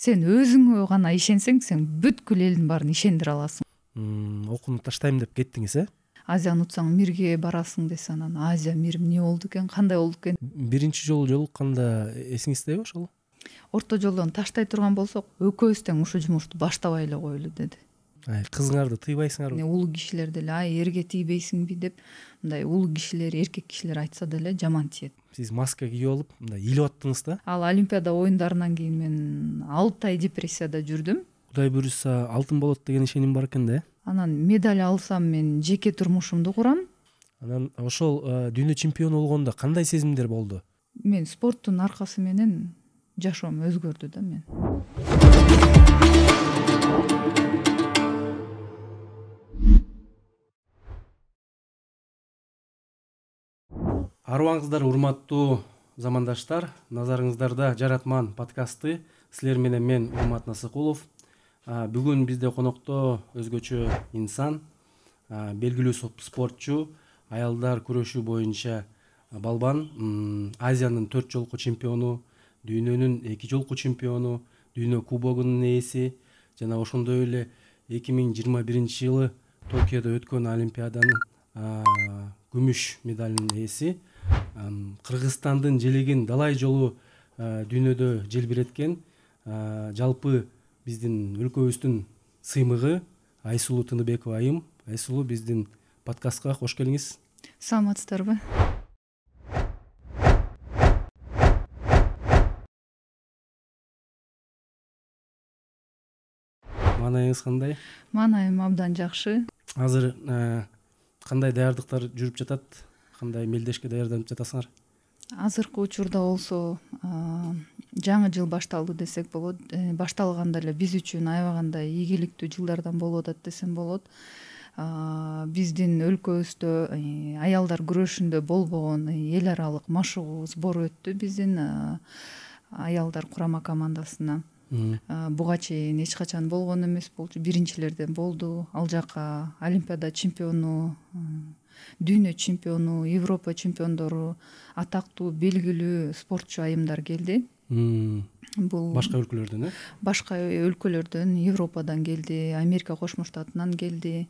Сен өзүңө гана ишенсең, сен бүткүл элдин баарын ишендире аласың. Окууну таштайм деп кеттиңиз, Азияны утсаң мирге барасың десе, анан Азия мир эмне болду экен, кандай болду экен? Биринчи жолу жолукканда эсиңиздеби ошол? Орто жолдон таштай турган болсок, экөөбүз тең ушул жумушту баштабай эле коелу деди. Кызыңарды тыйбайсыңарбы? Улуу кишилер деле эрге тийбейсиңби деп, мындай улуу кишилер, эркек кишилер айтса деле жаман тиет. Сиз маска кийип алып, мындай илип аттыңыз да. Ал Олимпиада оюндарынан кийин мен 6 ай депрессияда жүрдүм. Кудай буюрса алтын болот деген ишеним бар экен да. Анан медаль алсам мен жеке турмушумду курам. Анан ошол дүйнө чемпиону болгондо кандай сезимдер болду? Мен спорттун аркасы менен жашоом өзгөрдү да мен. Арыбаңыздар, урматтуу замандаштар, назарыңыздарда Жаратман подкасты. Силер менен мен Урмат Насыкулов. Бүгүн бизде конокто өзгөчө инсан, белгилүү спортчу, аялдар күрөшү боюнча балбан, Азиянын 4 жолку чемпиону, дүйнөнүн 2 жолку чемпиону, дүйнө кубогунун ээси жана ошондой эле 2021 жылы Токиодо өткөн Олимпиаданын күмүш медалынын ээси, Кыргызстандын желегин далай жолу дүйнөдө желбиреткен жалпы биздин өлкөбүздүн сыймыгы Айсулуу Тыныбекова айым. Айсулуу, биздин подкастка кош келиңиз. Саламатсыздарбы? Маанайыңыз кандай? Маанайым абдан жакшы. Азыр кандай даярдыктар жүрүп жатат? Кандай мелдешке даярданып жатасыңар? Азыркы учурда болсо жаңы жыл башталды десек болот. Башталганда эле биз үчүн аябаганда ийгиликтүү жылдардан болуп атат десем болот. Биздин өлкөбүздө аялдар күрөшүндө болбогон эл аралык машыгуу сбор өттү биздин аялдар курама командасына. Буга чейин эч качан болгон эмес болчу, биринчилерден болду. Ал жака Олимпиада чемпиону, дүйнө чемпиону, Европа чемпиондору, атактуу белгилүү спортчу айымдар келди. Бул башка өлкөлөрдөн, башка өлкөлөрдөн, Европадан келди, Америка Кошмо Штатынан келди,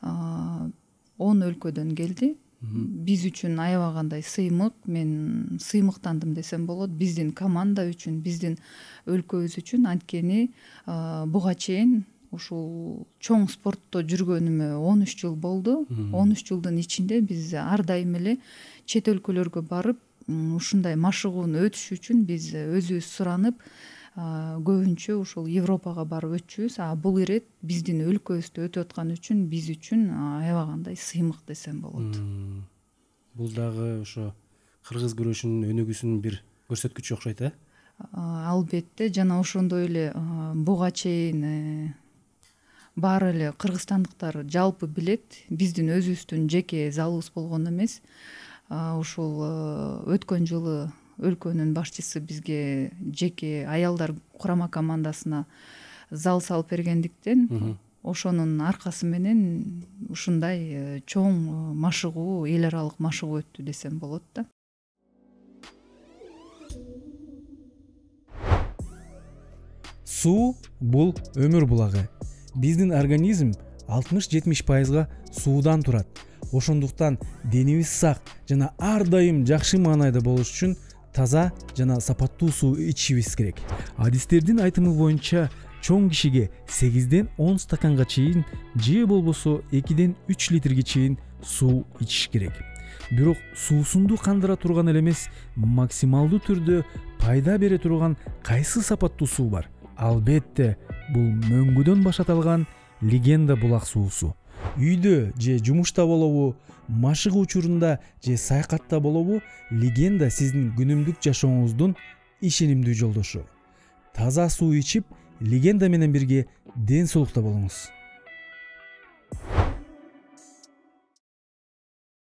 10 өлкөдөн келди. Биз үчүн аябагандай сыймык, мен сыймыктандым десем болот, биздин команда үчүн, биздин өлкөбүз үчүн. Анткени буга чейин ушул чоң спортто жүргөнүмө 13 жыл болду. 13 жылдын ичинде биз ар дайым эле чет өлкөлөргө барып, ушундай машыгууну өтүш үчүн биз өзүбүз суранып, көбүнчө ушул Европага барып өтчүбүз. Бул ирет биздин өлкөбүздө өтүп аткан үчүн биз үчүн аябагандай сыймык десем болот. Бул дагы ошо кыргыз күрөшүнүн өнүгүүсүнүн бир көрсөткүчү окшойт, Албетте, жана ошондой эле буга чейин баары эле кыргызстандыктар жалпы билет, биздин өзүбүздүн жеке залыбыз болгон эмес. Ушул өткөн жылы өлкөнүн башчысы бизге жеке аялдар курама командасына зал салып бергендиктен, ошонун аркасы менен ушундай чоң машыгуу, эл аралык машыгуу өттү десем болот да. Суу бул өмүр булагы. Биздин организм 60-70% суудан турат. Ошондуктан денибиз сак жана ар дайым жакшы маанайда болуш үчүн таза жана сапаттуу суу ичишибиз керек. Адистердин айтымы боюнча чоң кишиге 8-ден 10 стаканга чейин же болбосо 2-ден 3 литрге чейин суу ичиш керек. Бирок суусунду кандыра турган эле эмес, максималдуу түрдө пайда бере турган кайсы сапаттуу суу бар? Албетте, бул мөңгүдөн башаталган Легенда булак суусу. Үйдө же жумушта болобу, машыгуу учурунда же саякатта болобу, Легенда сиздин күнүмдүк жашооңуздун ишенимдүү жолдошу. Таза суу ичип, Легенда менен бирге ден соолукта болуңуз.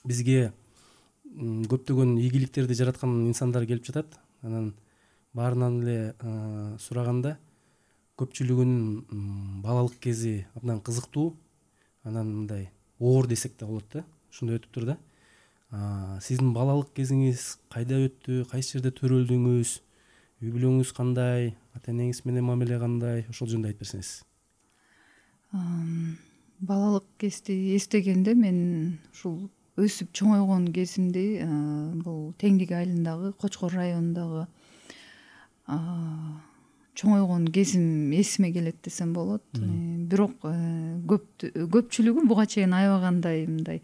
Бизге көптөгөн ийгиликтерди жараткан инсандар келип жатат. Анан баарынан эле сураганда көпчүлүгүнүн балалык кези абдан кызыктуу, анан мындай оор десек да болот да, ушундай өтүптүр да. Сиздин балалык кезиңиз кайда өттү, кайсы жерде төрөлдүңүз, үй бүлөңүз кандай, ата энеңиз менен мамиле кандай, ошол жөнүндө айтып берсеңиз. Балалык кезде эстегенде мен ушул өсүп чоңойгон кезимди бул Теңдик айылындагы Кочкор районундагы чоңойгон кезим эсиме келет десем болот. Бирок көпчүлүгү буга чейин аябагандай мындай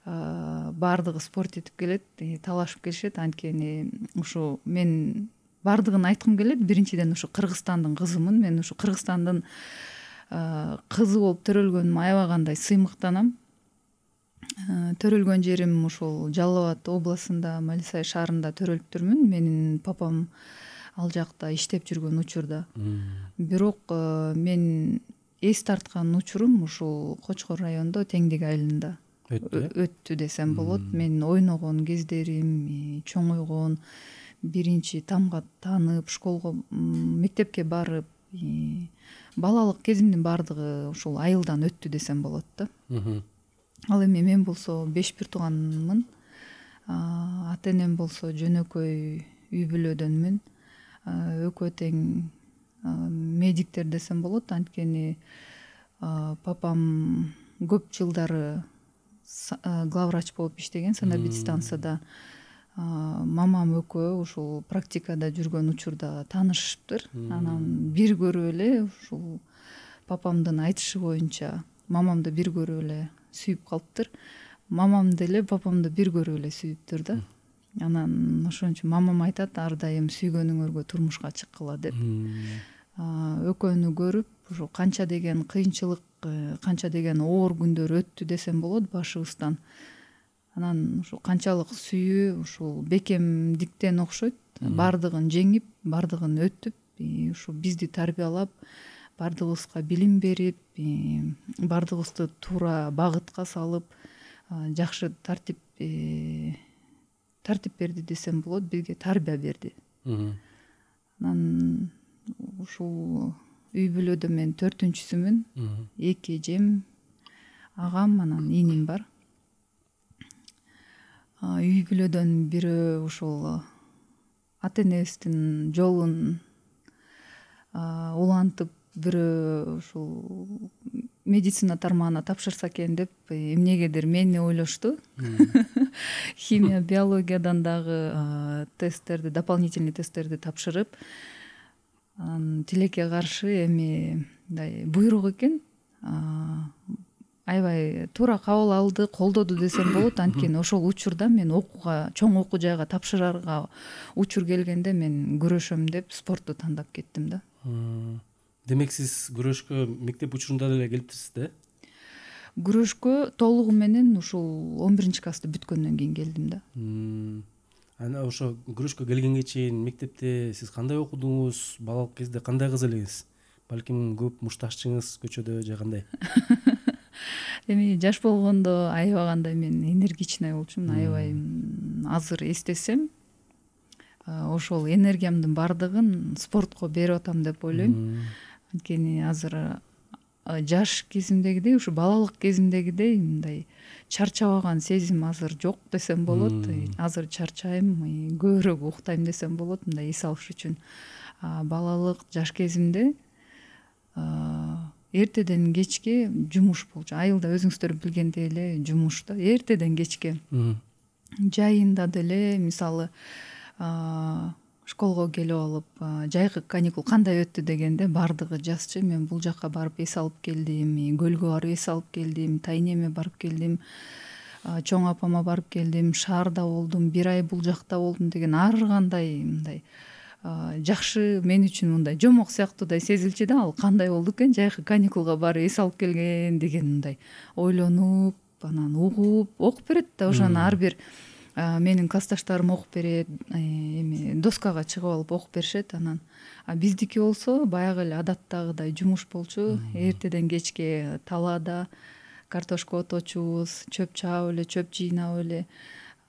баардыгы спорт этип келет, талашып келишет. Анткени ушу мен баардыгын айткым келет. Биринчиден ушу Кыргызстандын кызымын. Мен ушу Кыргызстандын кызы болуп төрөлгөнүмө аябагандай сыймыктанам. Төрөлгөн жерим ушул Жалал Абад областында, Малисай шаарында төрөлүптүрмүн. Менин папам ал жакта иштеп жүргөн учурда. Бирок мен эс тарткан учурум ушул Кочкор районунда Теңдик айылында өттү десем болот. Мен ойногон кездерим, чоңойгон, биринчи тамга таанып, школго, мектепке барып, балалык кезимдин баардыгы ушул айылдан өттү десем болот да. Ал эми мен болсо 5 бир тууганмын. Ата энем болсо жөнөкөй үй бүлөдөнмүн. Экөө тең медиктер десем болот. Анткени папам көп жылдары главврач болуп иштеген санэпидстанцияда. Мамам экөө ушул практикада жүргөн учурда таанышыптыр. Анан бир көрүп эле ушул папамдын айтышы боюнча мамамды бир көрүп эле сүйүп калыптыр. Мамам деле папамды бир көрүп эле сүйүптүр да. Анан ошон үчүн мамам айтат ар дайым сүйгөнүңөргө турмушка чыккыла деп. Экөөнү көрүп ушу канча деген кыйынчылык, канча деген оор күндөр өттү десем болот башыбыздан. Анан ушу канчалык сүйүү ушул бекемдиктен окшойт. Бардыгын жеңип, бардыгын өтүп, ушу бизди тарбиялап, бардыгыбызга билим берип, бардыгыбызды туура багытка салып, жакшы тартип берди десем болот, бизге тарбия берди. Анан ушул үй бүлөдө мен 4-сүмүн. 2 эжем, агам, анан иним бар. Үй бүлөдөн бирөө ушул ата энебиздин жолун улантып, бирөө ушул медицина тармагына тапшырса экен деп эмнегедир мени ойлошту. Химия, биологиядан дагы тесттерди, дополнительный тесттерди тапшырып, тилекке каршы эми мындай буйрук экен. Аябай туура кабыл алды, колдоду десем болот. Анткени ошол учурда мен окууга, чоң окуу жайга тапшырарга учур келгенде мен күрөшөм деп спортту тандап кеттим да. Демек сиз күрөшкө мектеп учурунда эле келиптирсиз да? Күрөшкө толугу менен ушул 11-классты бүткөндөн кийин келдим да. Ана ошо күрөшкө келгенге чейин мектепте сиз кандай окудуңуз? Балалык кезде кандай кыз элеңиз? Балким көп мушташчыңыз көчөдө же кандай? Эми жаш болгондо аябагандай мен энергичный болчумун. Аябай азыр эстесем, ошол энергиямдын бардыгын спортко берип атам деп ойлойм. Анткени азыр жаш кезимдегидей, ушу балалык кезимдегидей мындай чарчабаган сезим азыр жок десем болот. Азыр чарчайм, көбүрөөк уктайм десем болот, мындай эс алыш үчүн. Балалык жаш кезимде эртеден кечке жумуш болчу. Айылда өзүңүздөр билгендей эле жумуш да. Эртеден кечке. Жайында деле мисалы школго келип алып, жайкы каникул кандай өттү дегенде бардыгы жазчы. Мен бул жакка барып эс алып келдим, көлгө барып эс алып келдим, тайнеме барып келдим, чоң апама барып келдим, шаарда болдум, 1 ай бул жакта болдум деген ар кандай мындай жакшы, мен үчүн мындай жомок сыяктуудай сезилчү да. Ал кандай болду экен жайкы каникулга барып эс алып келген деген мындай ойлонуп, анан угуп, окуп берет да. Ошону ар бир менин классташтарым окуп берет, эми доскага чыгып алып окуп беришет. Анан биздики болсо баягы эле адаттагыдай жумуш болчу. Эртеден кечке талаада картошка оточубуз, чөп чаап эле, чөп жыйнап эле.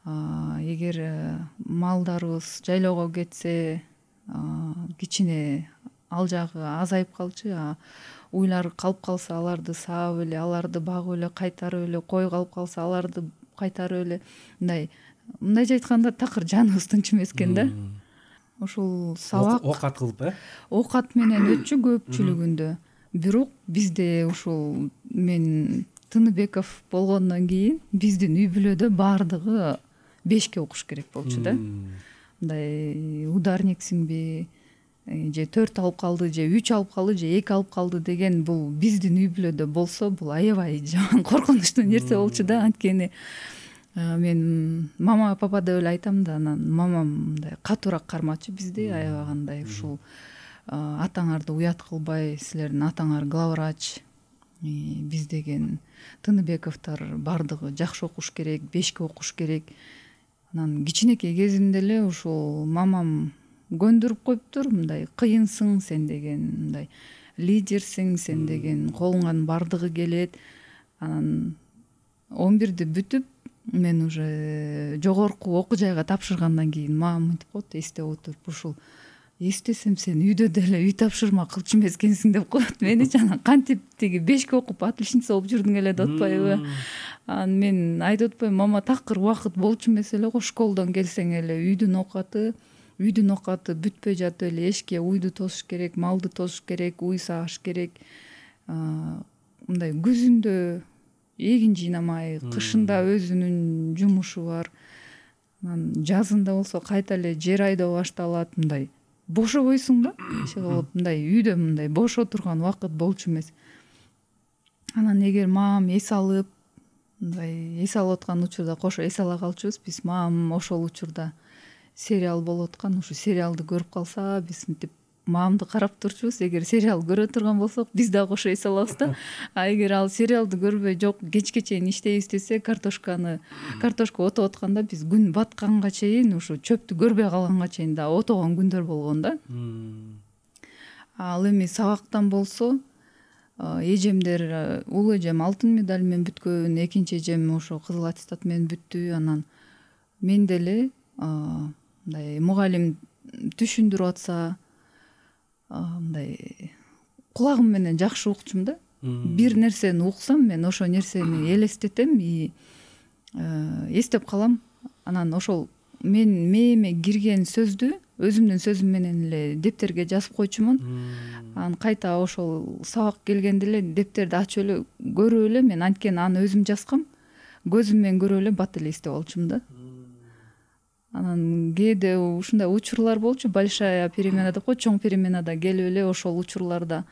Эгер малдарыбыз жайлоого кетсе, кичине ал жагы азайып калчу, уйлар калып калса аларды саап эле, аларды багып эле, кайтарып эле, кой калып калса аларды кайтарып эле, мындайча айтканда такыр жаныбыз тынч эмес экен да. ошол сабак оокат кылып оокат менен өтчү көпчүлүгүндө. Бирок бизде ушул мен Тыныбеков болгондон кийин биздин үй бүлөдө баардыгы 5ке окуш керек болчу да. Мындай ударниксиңби, же 4 алып калды, же 3 алып калды, же 2 алып калды деген бул биздин үй бүлөдө болсо бул аябай жаман коркунучтуу нерсе болчу да. Анткени мен мама папа деп эле айтам да, анан мамам мындай катуураак кармачу бизди, аябагандай ушул атаңарды уят кылбай, силердин атаңар главврач, биз деген Тыныбековдор баардыгы жакшы окуш керек, 5ке окуш керек. Анан кичинекей кезимде эле ушул мамам көндүрүп коюптур, мындай кыйынсың сен деген, мындай лидерсиң сен деген, колуңан баардыгы келет. Анан 11-ди бүтүп мен уже жогорку окуу жайга тапшыргандан кийин мамам мынтип коет, эстеп отуруп, ушул эстесем сен үйдө деле үй тапшырма кылчу эмес экенсиң деп коет меничи. Анан кантип тиги 5ке окуп отличница болуп жүрдүң эле деп атпайбы. Анан мен айтып атпайбы, мама такыр убакыт болчу эмес эле го, школдон келсең эле үйдүн окаты бүтпөй жатып эле эшикке уйду тосуш керек, малды тосуш керек, уй сагыш керек. Мындай күзүндө эгин жыйнамай, кышында өзүнүн жумушу бар. Анан жазында болсо кайта эле жер айдоо башталат. Мындай бошобойсуң да, иши кылып, мындай үйдө мындай бош отурган убакыт болчу эмес. Анан эгер мамам эс алып, мындай эс алып аткан учурда кошо эс ала калчубуз. Биз мамам ошол учурда сериал болуп аткан, ушу сериалды көрүп калса, биз мынтип мамамды карап турчубуз. Эгер сериал көрө турган болсок, биз дагы кошо эс алабыз да. А эгер ал сериалды көрбөй, жок кечке чейин иштейбиз десе, картошка отоп атканда биз күн батканга чейин ушу чөптү көрбөй калганга чейин да отогон күндөр болгон да. Ал эми сабактан болсо, эжемдер, улуу эжем алтын медаль менен бүткөн, экинчи эжем ошо кызыл аттестат менен бүттү. Анан мен деле мындай мугалим түшүндүрүп атса, мындай кулагым менен жакшы укчумун да. Бир нерсени уксам, мен ошо нерсени элестетем и эстеп калам. Анан ошол мен мээме кирген сөздү өзүмдүн сөзүм менен эле дептерге жазып койчумун. Анан кайта ошол сабак келгенде эле дептерди ачып эле көрүп эле, мен анткени аны өзүм жазгам, көзүм менен көрүп эле бат эле эстеп алчумун да. Анан кээде ушундай учурлар болчу, большая перемена деп коет, чоң переменада келип эле ошол учурларда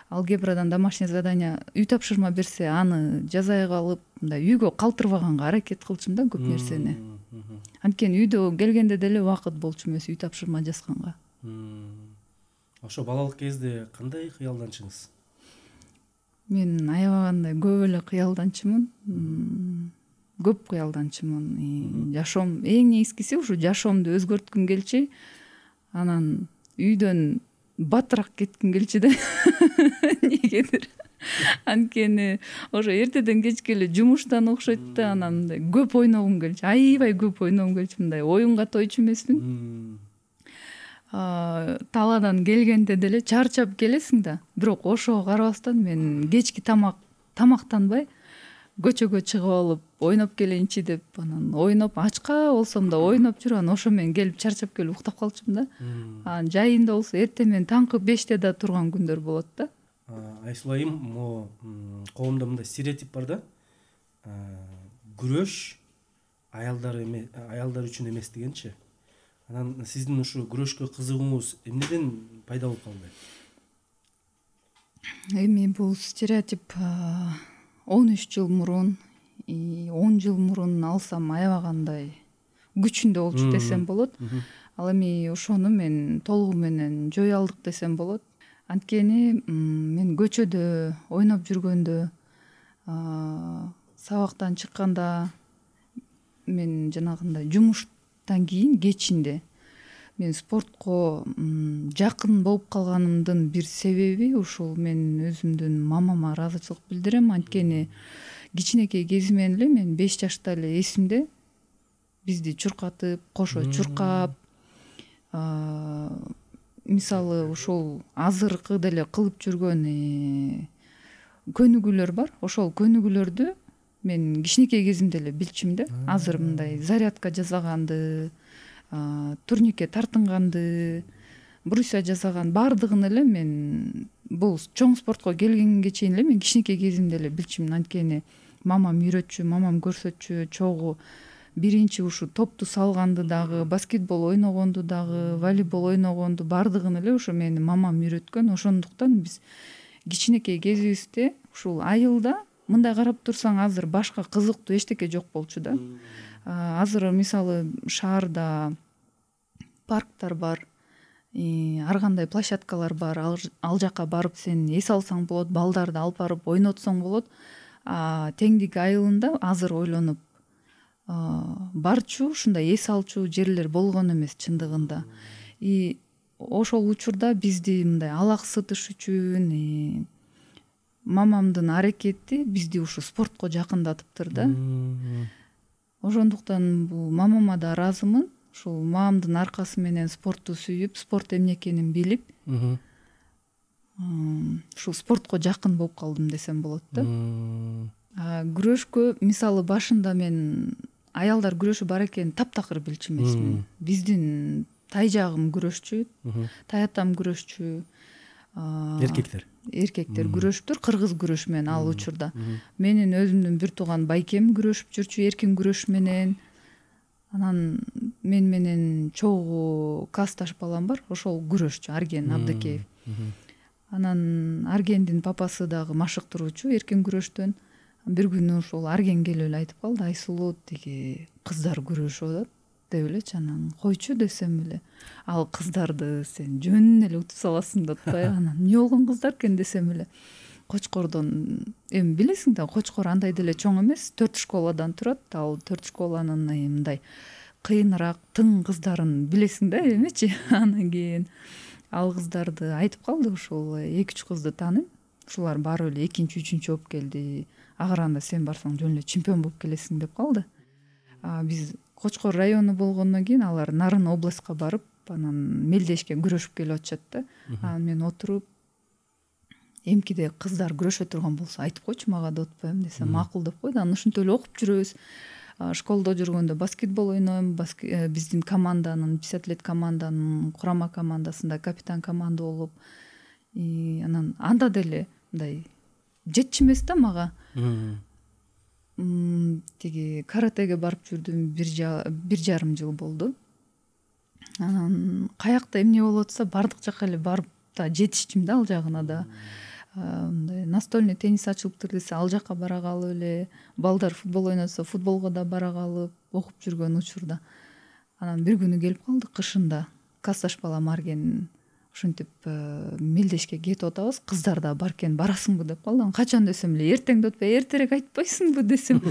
алгебрадан домашний задание үй тапшырма берсе, аны жазай калып, мындай үйгө калтырбаганга аракет кылчумун да көп нерсени. Анткени үйдө келгенде деле убакыт болчу эмес үй тапшырма жазганга. Ошо балалык кезде кандай кыялданчыңыз? Мен аябагандай көп эле кыялданчумун. Көп кыялданчумун. Жашоом эң негизгиси ушу жашоомду өзгөрткүм келчү. Анан үйдөн батыраак кетким келчү да. Негедир. Анткени ошо эртеден кечке эле жумуштан окшойт да, анан мындай көп ойногум келчү. Аябай көп ойногум келчү. Мындай оюнга тойчу эмесмин. Талаадан келгенде деле чарчап келесиң да. Бирок ошого карабастан мен кечки тамактанбай көчөгө чыгып алып ойноп келейинчи деп, анан ойноп ачка болсом да ойноп жүрүп, анан ошо менен келип чарчап келип уктап калчумун да. Анан жайында болсо эртең менен таңкы 5те да турган күндөр болот да. Айсулайым, коомдо мындай стереотип бар да. Күрөш аялдар үчүн эмес дегенчи. Анан сиздин ушу күрөшкө кызыгууңуз эмнеден пайда болуп калды? Эми бул стереотип 13 жыл мурун, 10 жыл мурун алсам аябагандай күчүндө болчу десем болот. Ал эми ошону мен толугу менен жое алдык десем болот. Анткени мен көчөдө ойноп жүргөндө, сабактан чыкканда, мен жанагындай жумуштан кийин кечинде мен спортко жакын болуп калганымдын бир себеби ушул мен өзүмдүн мамама ыраазычылык билдирем. Анткени кичинекей кезимен эле мен 5 жашта эле эсимде бизди чуркатып, кошо чуркап, мисалы ушул азыркы деле кылып жүргөн көнүгүүлөр бар. Ошол көнүгүүлөрдү мен кичинекей кезимде эле билчүмүн да. Азыр мындай зарядка жасаганды, турникке тартынганды, брусья жасаган баардыгын эле мен бул чоң спортко келгенге чейин эле мен кичинекей кезимде эле билчүмүн. Анткени мамам үйрөтчү, мамам көрсөтчү, чогуу биринчи ушу топту салганды дагы, баскетбол ойногонду дагы, волейбол ойногонду баардыгын эле ушу менин мамам үйрөткөн. Ошондуктан биз кичинекей кезибизде ушул айылда мындай карап турсаң азыр башка кызыктуу эчтеке жок болчу да. Азыр мисалы шаарда парктар бар, ар кандай площадкалар бар. Ал жака барып сен эс алсаң болот, балдарды алып барып ойнотсоң болот. Теңдик айылында азыр ойлонуп барчу, ушундай эс алчу жерлер болгон эмес чындыгында. Ошол учурда бизди мындай алаксытыш үчүн мамамдын аракети бизди ушу спортко жакындатыптыр да. Ошондуктан бул мамама да ыраазымын. Ушул мамамдын аркасы менен спортту сүйүп, спорт эмне экенин билип, ушул спортко жакын болуп калдым десем болот да. Күрөшкө мисалы башында мен аялдар күрөшү бар экенин таптакыр билчү эмесмин. Биздин тай жагым күрөшчү, тай атам күрөшчү. Эркектер күрөшүптүр, кыргыз күрөш менен ал учурда. Менин өзүмдүн бир тууган байкем күрөшүп жүрчү эркин күрөш менен. Анан мен менен чогуу классташ балам бар, ошол күрөшчү, Арген Абдыкеев. Анан Аргендин папасы дагы машыктыруучу эркин күрөштөн. Бир күнү ошол Арген келип эле айтып калды: Айсулуу, тиги кыздар күрөшүп атат деп элечи. Анан койчу десем эле, ал кыздарды сен жөнүнөн эле утуп саласың деп атпайбы. Анан эмне болгон кыздар экен десем эле, Кочкордон, эми билесиң да, Кочкор андай деле чоң эмес, 4 школадан турат. Ал 4 школанын мындай кыйыныраак, тың кыздарын билесиң да эмечи. Анан кийин ал кыздарды айтып калды, ушул 2-3 кызды тааныйм. Ушулар барып эле 2-3 болуп келди. Агаранда сен барсаң жөн эле чемпион болуп келесиң деп калды. Биз Кочкор району болгондон кийин алар Нарын областка барып, анан мелдешке күрөшүп келип атышат да. Мен отуруп, эмкиде кыздар күрөшө турган болсо айтып койчу мага деп атпаймын десем, макул деп койду. Анан ушинтип эле окуп жүрөбүз. Школдо жүргөндө баскетбол ойнойм, биздин команданын, писатлет команданын курама командасында капитан команда болуп, анан анда деле мындай жетчү эмес да мага. Тиги каратеге барып жүрдүм, 1,5 жыл болду. Анан каякта эмне болуп атса бардык жака эле барып да жетиштим да, ал жагына да. Мындай настольный теннис ачылыптыр десе ал жака бара калып эле, балдар футбол ойносо футболго да бара калып окуп жүргөн учурда. Анан бир күнү келип калды кышында. Классташ балам Арген ушинтип мелдешке кетип атабыз, кыздар да бар экен, барасыңбы деп калды. Качан десем эле, эртең деп атпай, эртерээк айтпайсыңбы десем.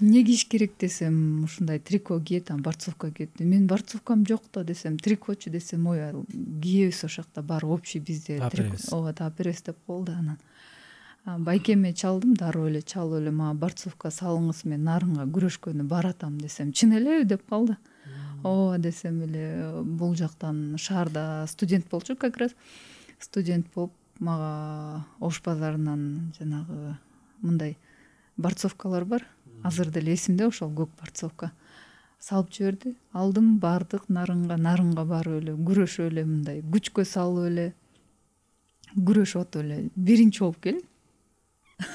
Эмне кийиш керек десем, ушундай трико кие, борцовка киет. Мен борцовкам жок да десем, трикочу десем, ой, кийебиз ошол жакта бар общий бизде трико. Таперес деп болду. Анан байкеме чалдым, дароо эле чалып эле, мага борцовка салыңыз, мен Нарынга күрөшкөнү баратам десем, чын элеби деп калды. Ооба десем эле, бул жактан шаарда студент болчу, как раз студент болуп, мага Ош базарынан жанагы мындай борцовкалар бар. Азыр деле эсимде ошол көк борцовка. Салып жиберди. Алдым, бардык Нарынга барып эле күрөшүп эле, мындай күчкө салып эле күрөшүп атып эле биринчи болуп келдим.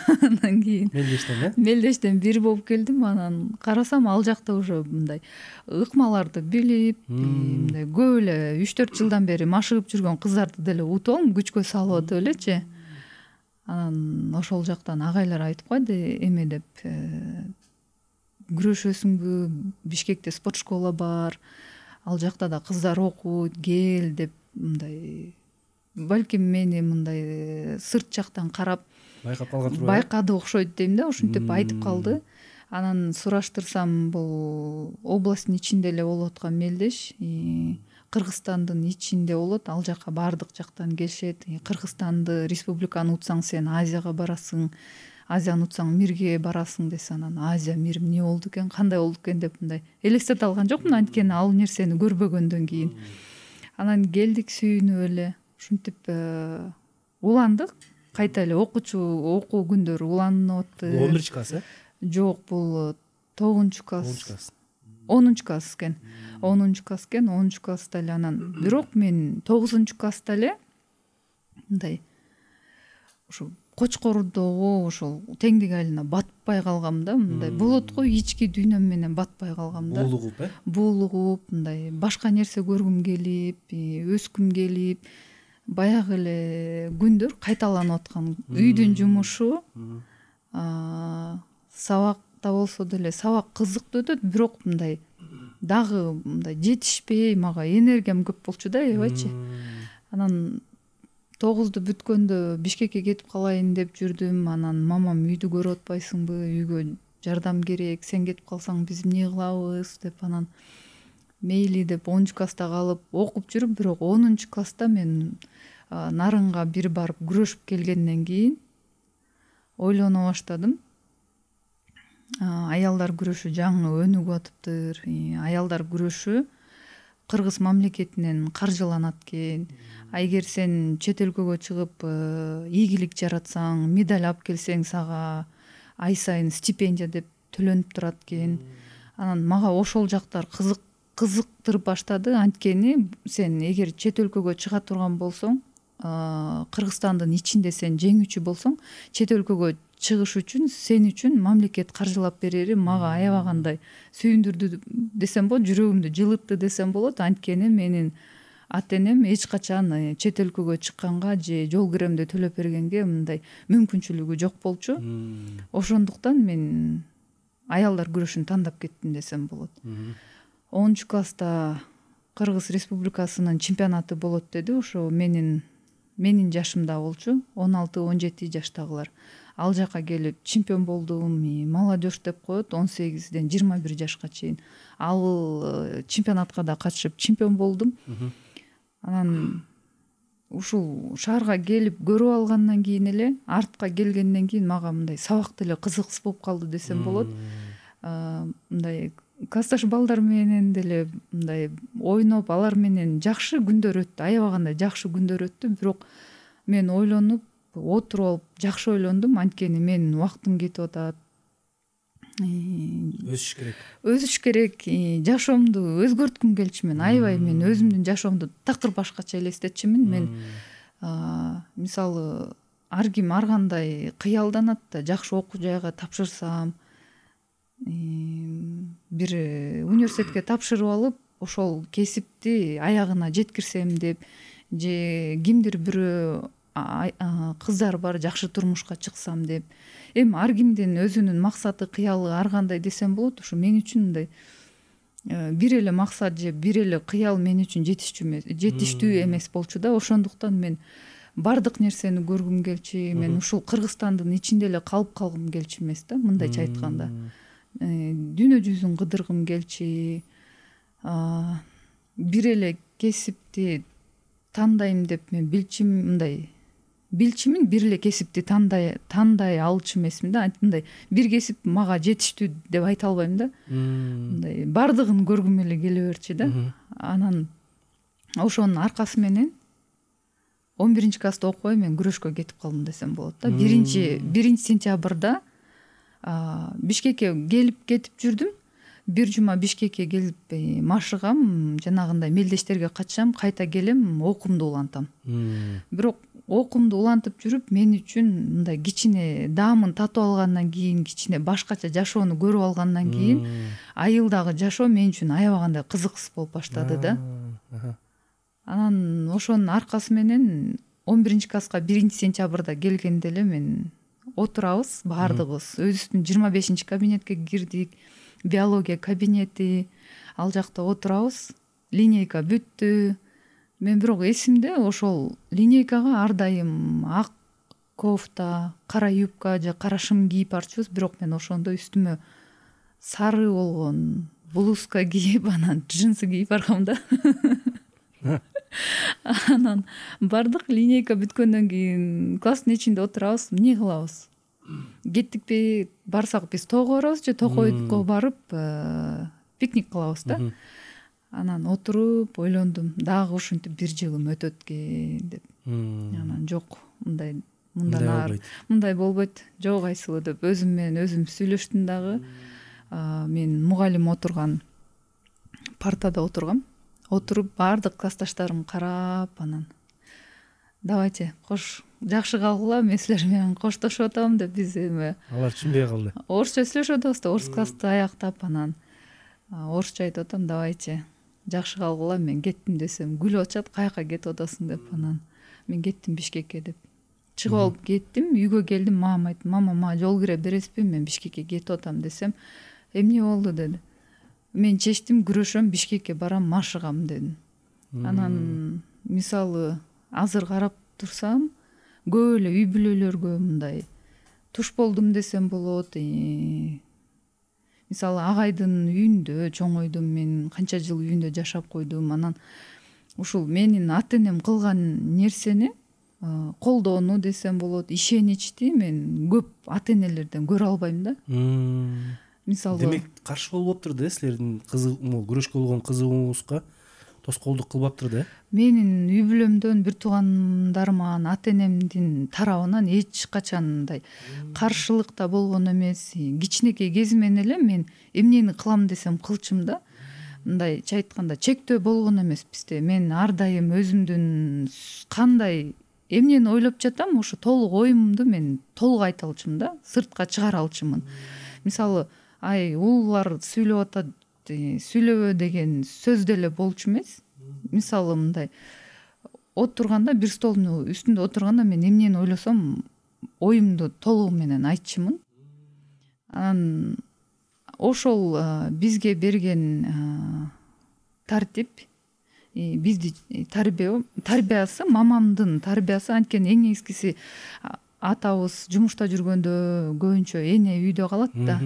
Анан кийин мелдештен 1 болуп келдим. Анан карасам ал жакта уже мындай ыкмаларды билип, мындай көп эле 3-4 жылдан бери машыгып жүргөн кыздарды деле утуп алып күчкө салып атып элечи. Анан ошол жактан агайлар айтып койду, эме деп, күрөшөсүңбү, Бишкекте спорт школа бар, ал жакта да кыздар окуйт, кел деп, мындай балким мени мындай сырт жактан карап байкап калган турбайбы? Байкады окшойт дейм да, ушинтип айтып калды. Анан сураштырсам, бул областтын ичинде эле болуп аткан мелдеш, Кыргызстандын ичинде болот. Ал жака бардык жактан келишет. Кыргызстанды, республиканы утсаң сен Азияга барасың, Азияны утсаң мирге барасың десе, анан Азия, мир эмне болду экен, кандай болду экен деп мындай элестете алган жокмун, анткени ал нерсени көрбөгөндөн кийин. Анан келдик сүйүнүп эле, ушинтип уландык. Кайта эле окуу күндөрү уланып атты. 11 класс, Жок, бул 9 класс. класс экен. 10 класс экен, 10 класста эле анан бирок мен 9 класста эле мындай ошо Кочкордогу ошол теңдик айылына батпай калгам да, мындай болот го, ички дүйнөм менен батпай калгам да. Буулугуп, мындай башка нерсе көргүм келип, өскүм келип, баягы эле күндөр кайталанып аткан. Үйдүн жумушу, сабакта болсо деле сабак кызыктуу өтөт, бирок мындай дагы мындай жетишпей, мага энергиям көп болчу да, аябайчы. Анан 9 бүткөндө Бишкекке кетип калайын деп жүрдүм. Анан мамам үйдү көрүп атпайсыңбы, үйгө жардам керек, сен кетип калсаң биз эмне кылабыз деп, анан мейли деп 10 класста калып окуп жүрүп, бирок 10 класста мен Нарынга бир барып күрөшүп келгенден кийин ойлоно баштадым. Аялдар күрөшү жаңы өнүгүп атыптыр. Аялдар күрөшү Кыргыз мамлекетинен каржыланат экен. Эгер сен чет өлкөгө чыгып ийгилик жаратсаң, медаль алып келсең, сага ай сайын стипендия деп төлөнүп турат экен. Анан мага ошол жактар кызыктырып баштады. Анткени сен эгер чет өлкөгө чыга турган болсоң, Кыргызстандын ичинде сен жеңүүчү болсоң, чет өлкөгө чыгыш үчүн сен үчүн мамлекет каржылап берери мага аябагандай сүйүндүрдү десем болот, жүрөгүмдү жылытты десем болот. Анткени менин ата-энем эч качан чет өлкөгө чыкканга же жол киремди төлөп бергенге мындай мүмкүнчүлүгү жок болчу. Ошондуктан мен аялдар күрөшүн тандап кеттим десем болот. 10 класста Кыргыз Республикасынын чемпионаты болот деди. Ошо менин жашымда болчу, 16-17 жаштагылар. Ал жака келип чемпион болдум, молодежь деп коет, 18ден 21 жашка чейин. Ал чемпионатка да катышып чемпион болдум. Анан ушул шаарга келип көрүп алгандан кийин эле, артка келгенден кийин мага мындай сабак деле кызыксыз болуп калды десем болот. Мындай классташ балдар менен деле мындай ойноп, алар менен жакшы күндөр өттү, аябагандай жакшы күндөр өттү. Бирок мен ойлонуп, отуруп алып жакшы ойлондум, анткени менин убактым кетип атат. Өсүш керек, жашоомду өзгөрткүм келчүмүн. Аябай мен өзүмдүн жашоомду такыр башкача элестетчүмүн. Мен мисалы ар ким ар кандай кыялданат да, жакшы окуу жайга тапшырсам, бир университетке тапшырып алып, ошол кесипти аягына жеткирсем деп, же кимдир бирөө кыздар бар, жакшы турмушка чыксам деп. Эми ар кимдин өзүнүн максаты, кыялы ар кандай десем болот. Ошо мен үчүн мындай бир эле максат же бир эле кыял мен үчүн жетиштүү эмес болчу да. Ошондуктан мен бардык нерсени көргүм келчү. Мен ушул Кыргызстандын ичинде эле калып калгым келчү эмес да, мындайча айтканда. Дүйнө жүзүн кыдыргым келчү. Бир эле кесипти тандайм деп мен билчимин, бир эле кесипти тандай алчу эмесмин да. Мындай бир кесип мага жетиштүү деп айта албайм да. Мындай бардыгын көргүм эле келе берчү да. Анан ошонун аркасы менен 11-класста окубай мен күрөшкө кетип калдым десем болот да. 1-сентябрда Бишкекке келип кетип жүрдүм. Бир жума Бишкекке келип машыгам, жанагындай мелдештерге катышам, кайта келем, окуумду улантам. Бирок окуумду улантып жүрүп, мен үчүн мындай кичине даамын татып алгандан кийин, кичине башкача жашоону көрүп алгандан кийин, айылдагы жашоо мен үчүн аябагандай кызыксыз болуп баштады да. Анан ошонун аркасы менен 11-класска 1-сентябрда келгенде эле мен отурабыз баардыгыбыз, өзүбүздүн 25-кабинетке кирдик. Биология кабинети, ал жакта отурабыз. Линейка бүттү. Мен бирок эсимде ошол линейкага ар дайым ак кофта, кара юбка же кара шым кийип барчубуз. Бирок мен ошондо үстүмө сары болгон блузка кийип, анан джинсы кийип баргам да. Анан бардык, линейка бүткөндөн кийин класстын ичинде отурабыз, эмне кылабыз? Кеттикпи, барсак биз тоого барабыз же токойго барып пикник кылабыз да. Анан отуруп ойлондум, дагы ушинтип бир жылым өтөт экен деп. Анан жок, мындай болбойт, жок айсылуу деп өзүм менен өзүм сүйлөштүм дагы. Мен мугалим отурган партада отургам. Отуруп баардык классташтарым карап, анан давайте кош жакшы калгыла, мен силер менен коштошуп атам деп биз эми алар түшүнбөй калды. орусча сүйлөшүп атабыз да, орус классты аяктап анан орусча айтып атам, давайте жакшы калгыла, мен кеттим десем күлүп атышат, каяка кетип атасың деп. Анан мен кеттим Бишкекке деп чыгып алып кеттим. Үйгө келдим, мамам айтты, мама жол кире бересизби, мен Бишкекке кетип атам десем, эмне болду деди. Мен чечтим, күрөшөм, Бишкекке барам, машыгам дедим. Анан мисалы азыр карап турсам көп эле үй бүлөлөргө мындай туш болдум десем болот. Мисалы агайдын үйүндө чоңойдум, мен канча жыл үйүндө жашап койдум. Анан ушул менин ата энем кылган нерсени колдоону десем болот, ишеничти мен көп ата энелерден көрө албайм да. Мисалы Демек каршы болуптур да силердин күрөшкө болгон кызыгууңузга тоскоолдук кылбаптыр да. Менин үй бүлөмдөн бир туугандарыман ата энемдин тарабынан эч качан мындай каршылык да болгон эмес. Кичинекей кезимен эле мен эмнени кылам десем кылчумун да. Мындайча айтканда чектөө болгон эмес бизде. Мен ар дайым өзүмдүн кандай эмнени ойлоп жатам, ошо толук оюмду мен толук айта алчумун да, сыртка чыгара алчумун. Мисалы улуулар сүйлөп атат, сүйлөбө деген сөз деле болчу эмес. Мисалы мындай отурганда, бир столдун үстүндө отурганда мен эмнени ойлосом оюмду толугу менен айтчумун. Анан ошол бизге берген тартип, бизди тарбиясы, мамамдын тарбиясы, анткени эң негизгиси атабыз жумушта жүргөндө көбүнчө эне үйдө калат да.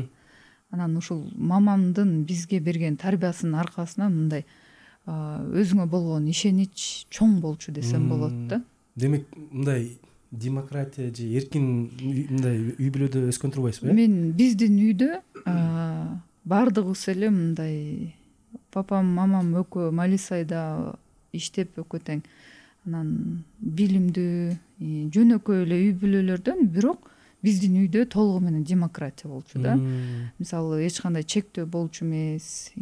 Анан ушул мамамдын бизге берген тарбиясынын аркасынан мындай өзүңө болгон ишенич чоң болчу десем болот да. Демек мындай демократия же эркин мындай үй бүлөдө өскөн турбайсызбы? Мен биздин үйдө баардыгыбыз эле мындай папам, мамам экөө Малисайда иштеп экөө тең. Анан билимдүү, жөнөкөй эле үй бүлөлөрдөн, бирок биздин үйдө толугу менен демократия болчу да. Мисалы эч кандай чектөө болчу эмес.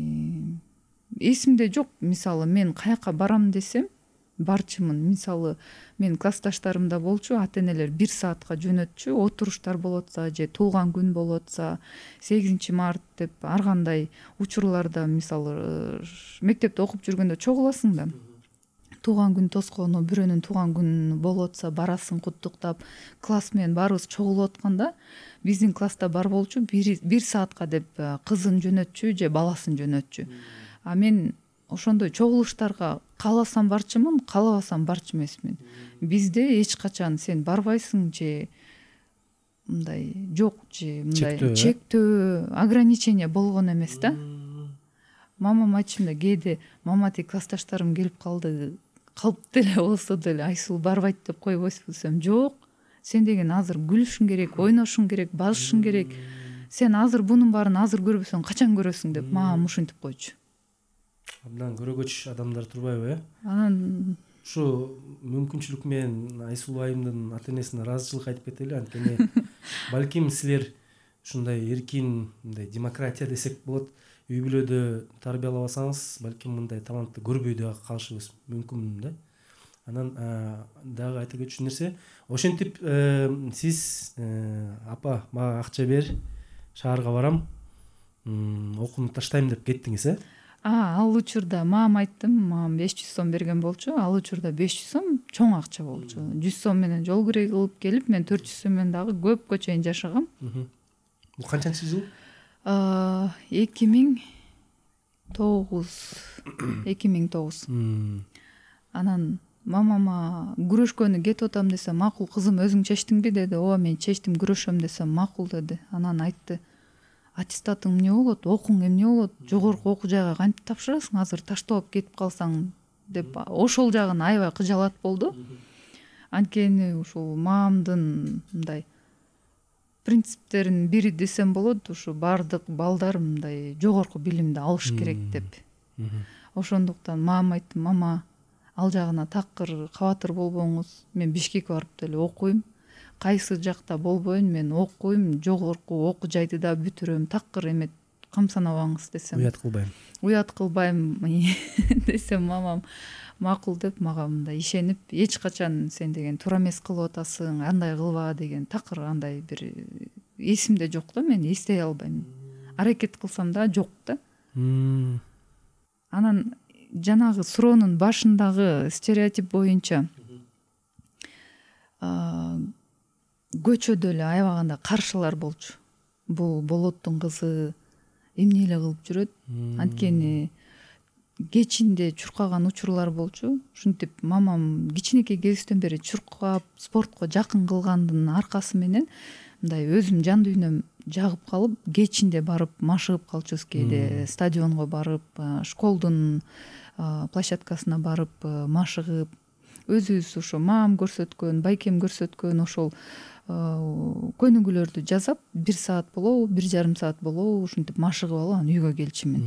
Эсимде жок, мисалы мен каяка барам десем барчумун. Мисалы мен классташтарымда болчу, ата энелер 1 саатка жөнөтчү, отуруштар болотса же туулган күн болотса, 8 март деп ар кандай учурларда, мисалы мектепте окуп жүргөндө чогуласың да. Туулган күн тоскону, бирөөнүн туулган күнү болотса барасың куттуктап, класс менен баарыбыз чогулуп атканда биздин класста бар болчу 1 саатка деп кызын жөнөтчү же баласын жөнөтчү. А мен ошондой чогулуштарга кааласам барчумун, каалабасам барчу эмесмин. Бизде эч качан сен барбайсың же мындай жок же мындай чектөө, ограничение болгон эмес да. Мамам айтчумда, кээде мама тиги классташтарым келип калды, калп деле болсо деле Айсул барбайт деп койбойсузбу десем, жок, сен деген азыр күлүшүң керек, ойношуң керек, базышың керек. Сен азыр бунун баарын азыр көрбөсөң качан көрөсүң деп мамам ушинтип койчу. Абдан көрөгөч адамдар турбайбы? Анан ушу мүмкүнчүлүк менен Айсул айымдын ата энесине ыраазычылык айтып кетели, анткени балким силер ушундай эркин, мындай демократия десек болот, үй бүлөдө тарбиялабасаңыз, балким мындай талантты көрбөй да калышыбыз мүмкүн да. Анан дагы айта кетчү нерсе, ошентип сиз апа мага акча бер, шаарга барам, окууну таштайм деп кеттиңиз, э? Ал учурда мамам айттым, мамам 500 сом берген болчу. Ал учурда 500 сом чоң акча болчу. 100 сом менен жол кирей кылып келип, мен 400 сом менен дагы көпкө чейин жашагам. Бул канчанчы жыл? 2009. Анан мамама күрөшкөнү кетип атам десем, макул кызым өзүң чечтиңби деди. Ооба мен чечтим, күрөшөм десем, макул деди. Анан айтты, аттестатың эмне болот, окууң эмне болот, жогорку окуу жайга кантип тапшырасың, азыр таштап алып кетип калсаң деп ошол жагын аябай кыжалат болду. Анткени ушул мамамдын мындай принциптеринин бири десем болот, ушу баардык балдар мындай жогорку билимди алыш керек деп. Ошондуктан мамам айтты, мама, ал жагына такыр кабатыр болбоңуз, мен Бишкекке барып деле окуйм. Кайсы жакта болбойн, мен окуйм, жогорку окуу жайды да бүтүрөм, такыр эме камсанабаңыз десем, уят кылбайм десем, мамам макул деп мага мындай ишенип, эч качан сен деген туура эмес кылып атасың, андай кылба деген такыр андай бир эсимде жок да, мен эстей албайм. Аракет кылсам да жок да. Анан жанагы суроонун башындагы стереотип боюнча көчөдө эле аябаганда каршылар болчу. Бул болоттун кызы эмне эле кылып жүрөт? Анткени кечинде чуркаган учурлар болчу. Ушинтип мамам кичинекей кезиктен бери чуркап, спортко жакын кылгандын аркасы менен мындай өзүм жан дүйнөм жагып калып, кечинде барып машыгып калчубуз кээде, стадионго барып, школдун площадкасына барып машыгып, өзүбүз ошо мамам көрсөткөн, байкем көрсөткөн ошол көнүгүүлөрдү жасап, 1 саат болобу, 1,5 саат болобу, ушинтип машыгып алып анан үйгө келчүмүн.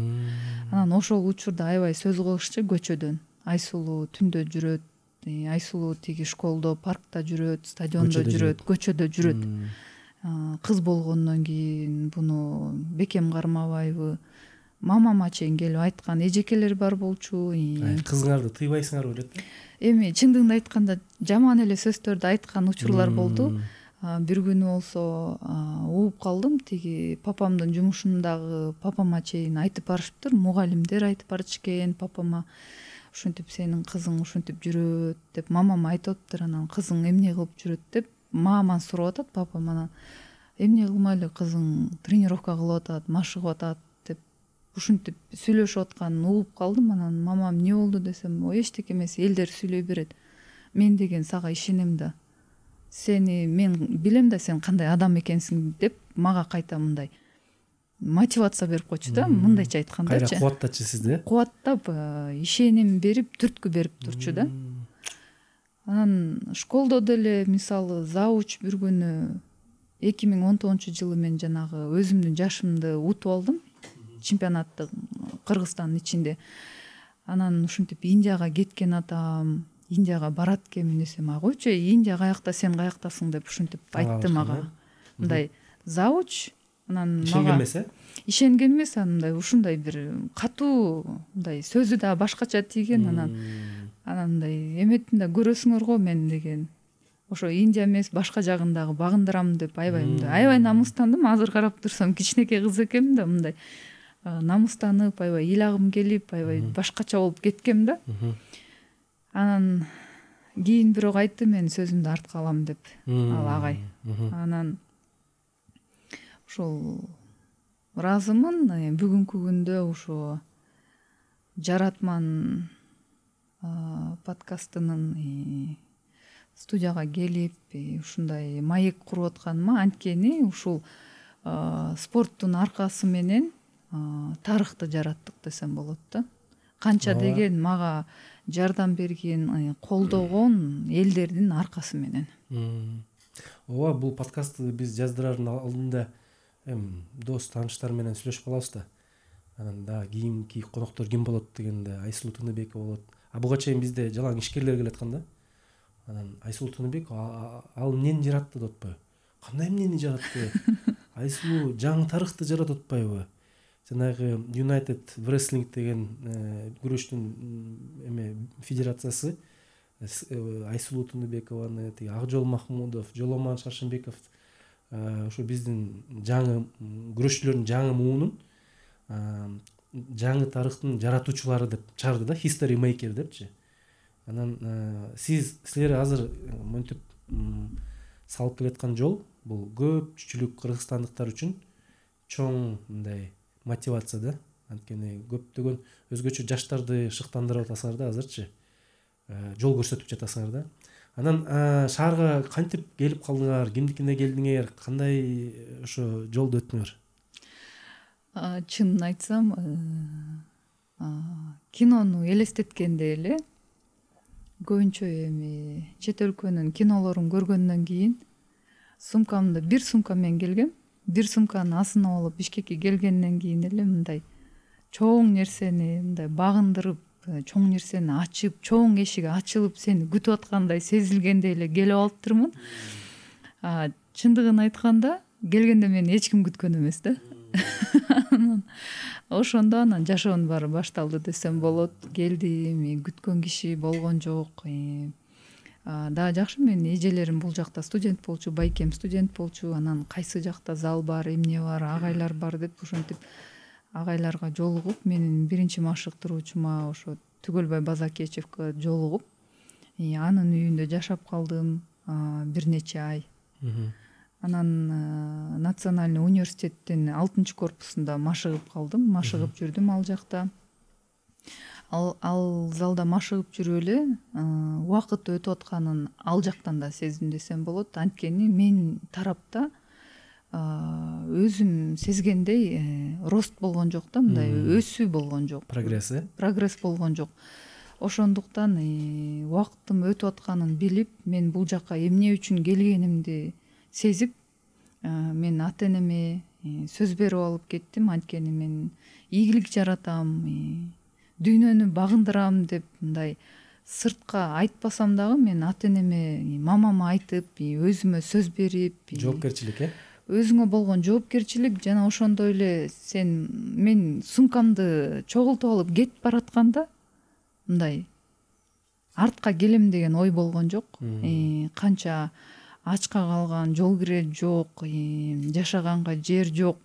Анан ошол учурда аябай сөз кылышчу көчөдөн. Айсулуу түндө жүрөт, Айсулуу тиги школдо, паркта жүрөт, стадиондо жүрөт, көчөдө жүрөт. Кыз болгондон кийин буну бекем кармабайбы? Мамама чейин келип айткан эжекелер бар болчу. Кызыңарды тыйбайсыңар белет да? Эми чындыгын айтканда жаман эле сөздөрдү айткан учурлар болду. Бир күнү болсо ууп калдым, тиги папамдын жумушундагы папама чейин айтып барышыптыр, мугалимдер айтып барышкен папама. Ушинтип сенин кызың ушинтип жүрөт деп мамама айтыптыр. Анан кызың эмне кылып жүрөт деп мамаман сурап атат папам. Анан эмне кылмай эле кызың тренировка кылып атат, машыгып атат деп ушинтип сүйлөшүп атканын угуп калдым. Анан мамам эмне болду десем, эчтеке эмес, элдер сүйлөй берет. Мен деген сага ишенем да. Сени мен билем да сен кандай адам экенсиң деп мага кайта мындай мотивация берип койчу да, мындайча айткандачы. Кайра кубаттачы сизди? Кубаттап, ишеним берип, түрткү берип турчу да. Анан школдо деле мисалы зауч бир күнү 2019-жылы мен жанагы өзүмдүн жашымды утуп алдым. Чемпионатты Кыргызстандын ичинде. Анан ушинтип Индияга кеткен атам, Индияга барат экенмин десем, койчу, Индия каякта, сен каяктасың деп ушинтип айтты мага. Мындай зауч, анан мага ишенген эмес, андай ушундай бир катуу мындай сөзү да башкача тийген. Анан мындай эметин да көрөсүңөр го мен деген. Ошо Индия эмес, башка жагындагы багындырам деп аябай намыстандым. Азыр карап турсам кичинекей кыз экенмин да, мындай намыстанып, аябай ыйлагым келип, аябай башкача болуп кеткем да. Анан кийин бирок айтты, мен сөзүмдү артка алам деп, ал агай. Анан ошол ыраазымын. Бүгүнкү күндө ошо Жаратман подкастынын студияга келип, ушундай маек куруп атканыма, анткени ушул спорттун аркасы менен тарыхты жараттык десем болот да. Канча деген мага жардам берген, колдогон элдердин аркасы менен. Ооба, бул подкастты биз жаздырардын алдында дос тааныштар менен сүйлөшүп калабыз да. Анан дагы кийинки коноктор ким болот дегенде Айсулуу Тыныбекова болот. Буга чейин бизде жалаң ишкерлер келаткан да. Анан Айсулуу Тыныбекова ал эмнени жаратты деп атпайбы? Кандай эмнени жаратты? Айсулуу жаңы тарыхты жаратып атпайбы? Жанагы United Wrestling деген күрөштүн федерациясы Айсулуу Тыныбекованы, Акжол Махмудов, Жоломан Шаршымбеков ошо биздин жаңы күрөшчүлөрдүн жаңы муунун жаңы тарыхтын жаратуучулары деп чыгарды да, history maker депчи. Анан силер азыр монтип салып келаткан жол бул көпчүлүк кыргызстандыктар үчүн чоң мындай мотивация да. Анткени көптөгөн өзгөчө жаштарды шыктандырып атасыңар да азырчы. Жол көрсөтүп жатасыңар да. Анан шаарга кантип келип калдыңар, кимдикине келдиңер, кандай ошо жолду өттүңөр? Чынын айтсам, кинону элестеткенде эле көбүнчө эми чет өлкөнүн кинолорун көргөндөн кийин сумкамды бир сумка менен келгем. Бир сумканын астына алып Бишкекке келгенден кийин эле мындай чоң нерсени мындай багындырып, чоң нерсени ачып, чоң эшиги ачылып сени күтүп аткандай сезилгендей эле келип алыптырмын. Чындыгын айтканда, келгенде мени эч ким күткөн эмес да. Ошондо анан жашоонун баары башталды десем болот. Келдим, күткөн киши болгон жок. Дагы жакшы, менин эжелерим бул жакта студент болчу, байкем студент болчу. Анан кайсы жакта зал бар, эмне бар, агайлар бар деп ошентип агайларга жолугуп, менин биринчи машыктыруучума ошо Түгөлбай Базакечевке жолугуп, анын үйүндө жашап калдым бир нече ай. Анан Национальный университеттин 6-корпусунда машыгып калдым, машыгып жүрдүм ал жакта. Ал залда машыгып жүрүп эле убакыт өтүп атканын ал жактан да сездим десем болот. Анткени мен тарапта өзүм сезгендей рост болгон жок да, мындай өсүү болгон жок. Прогресс болгон жок. Ошондуктан убакыттын өтүп атканын билип, мен бул жакка эмне үчүн келгенимди сезип, мен ата-энеме сөз берип алып кеттим. Анткени мен ийгилик жаратам, дүйнөнү багындырам деп мындай сыртка айтпасам дагы, мен ата-энеме, мамама айтып, өзүмө сөз берип, жоопкерчилик өзүңө болгон жоопкерчилик жана ошондой эле мен сумкамды чогултуп алып кетип баратканда мындай артка келем деген ой болгон жок. Канча ачка калган, жол кире жок, жашаганга жер жок,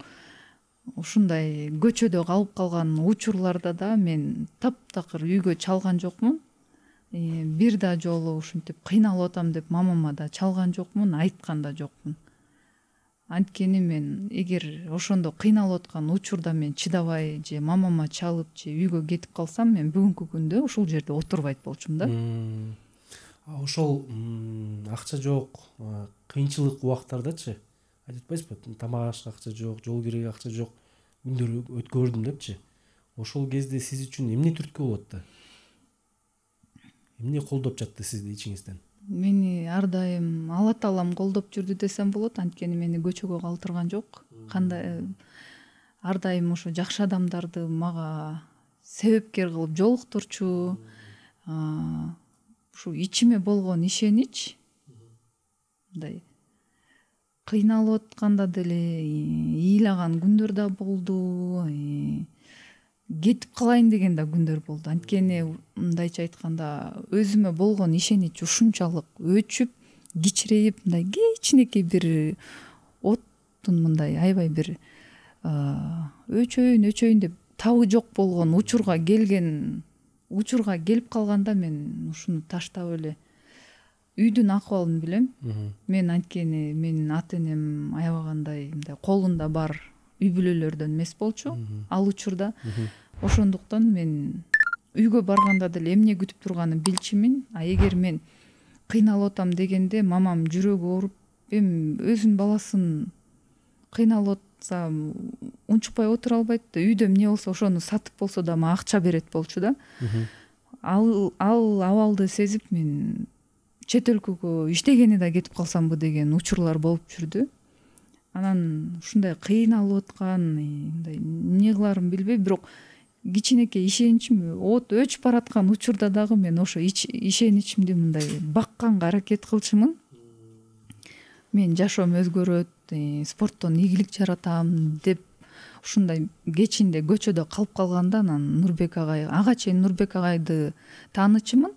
ушундай көчөдө калып калган учурларда да мен таптакыр үйгө чалган жокмун. Бир да жолу ушинтип кыйналып атам деп мамама да чалган жокмун, айткан да жокмун. Анткени мен эгер ошондо кыйналып аткан учурда мен чыдабай же мамама чалып же үйгө кетип калсам, мен бүгүнкү күндө ушул жерде отурбайт болчумун да. Ошол акча жок, кыйынчылык убактардачы айтып атпайсызбы, тамак ашка акча жок, жол кирүүгө акча жок күндөр өткөрдүм депчи. Ошол кезде сиз үчүн эмне түрткү болот да? Эмне колдоп жатты сизди ичиңизден? Мени ар дайым Алла таалам колдоп жүрдү десем болот. Анткени мени көчөгө калтырган жок. Кандай ар дайым ошо жакшы адамдарды мага себепкер кылып жолуктурчу. Ушу ичиме болгон ишенич, мындай кыйналып атканда деле ыйлаган күндөр да болду, кетип калайын деген да күндөр болду. Анткени мындайча айтканда өзүмө болгон ишенич ушунчалык өчүп, кичирейип, мындай кичинекей бир оттун мындай аябай бир өчөйүн деп табы жок болгон учурга келип калганда мен ушуну таштап эле үйдүн акыбалын билем. Мен анткени менин ата-энем аябагандай мындай колунда бар үй бүлөлөрдөн эмес болчу ал учурда. Ошондуктан мен үйгө барганда деле эмне күтүп турганын билчүмүн. Эгер мен кыйналып атам дегенде мамам жүрөгү ооруп, эми өзүнүн баласын кыйналып атса унчукпай отура албайт да, үйдө эмне болсо ошону сатып болсо да мага акча берет болчу да. Ал абалды сезип мен чет өлкөгө иштегени да кетип калсамбы деген учурлар болуп жүрдү. Анан ушундай кыйналып аткан, мындай эмне кыларын билбей, бирок кичинекей ишеничим өчүп бараткан учурда дагы мен ошо ишеничимди мындай бакканга аракет кылчумун. Мен жашоом өзгөрөт, спорттон ийгилик жаратам деп ушундай кечинде көчөдө калып калганда, анан Нурбек агай, ага чейин Нурбек агайды таанычымын.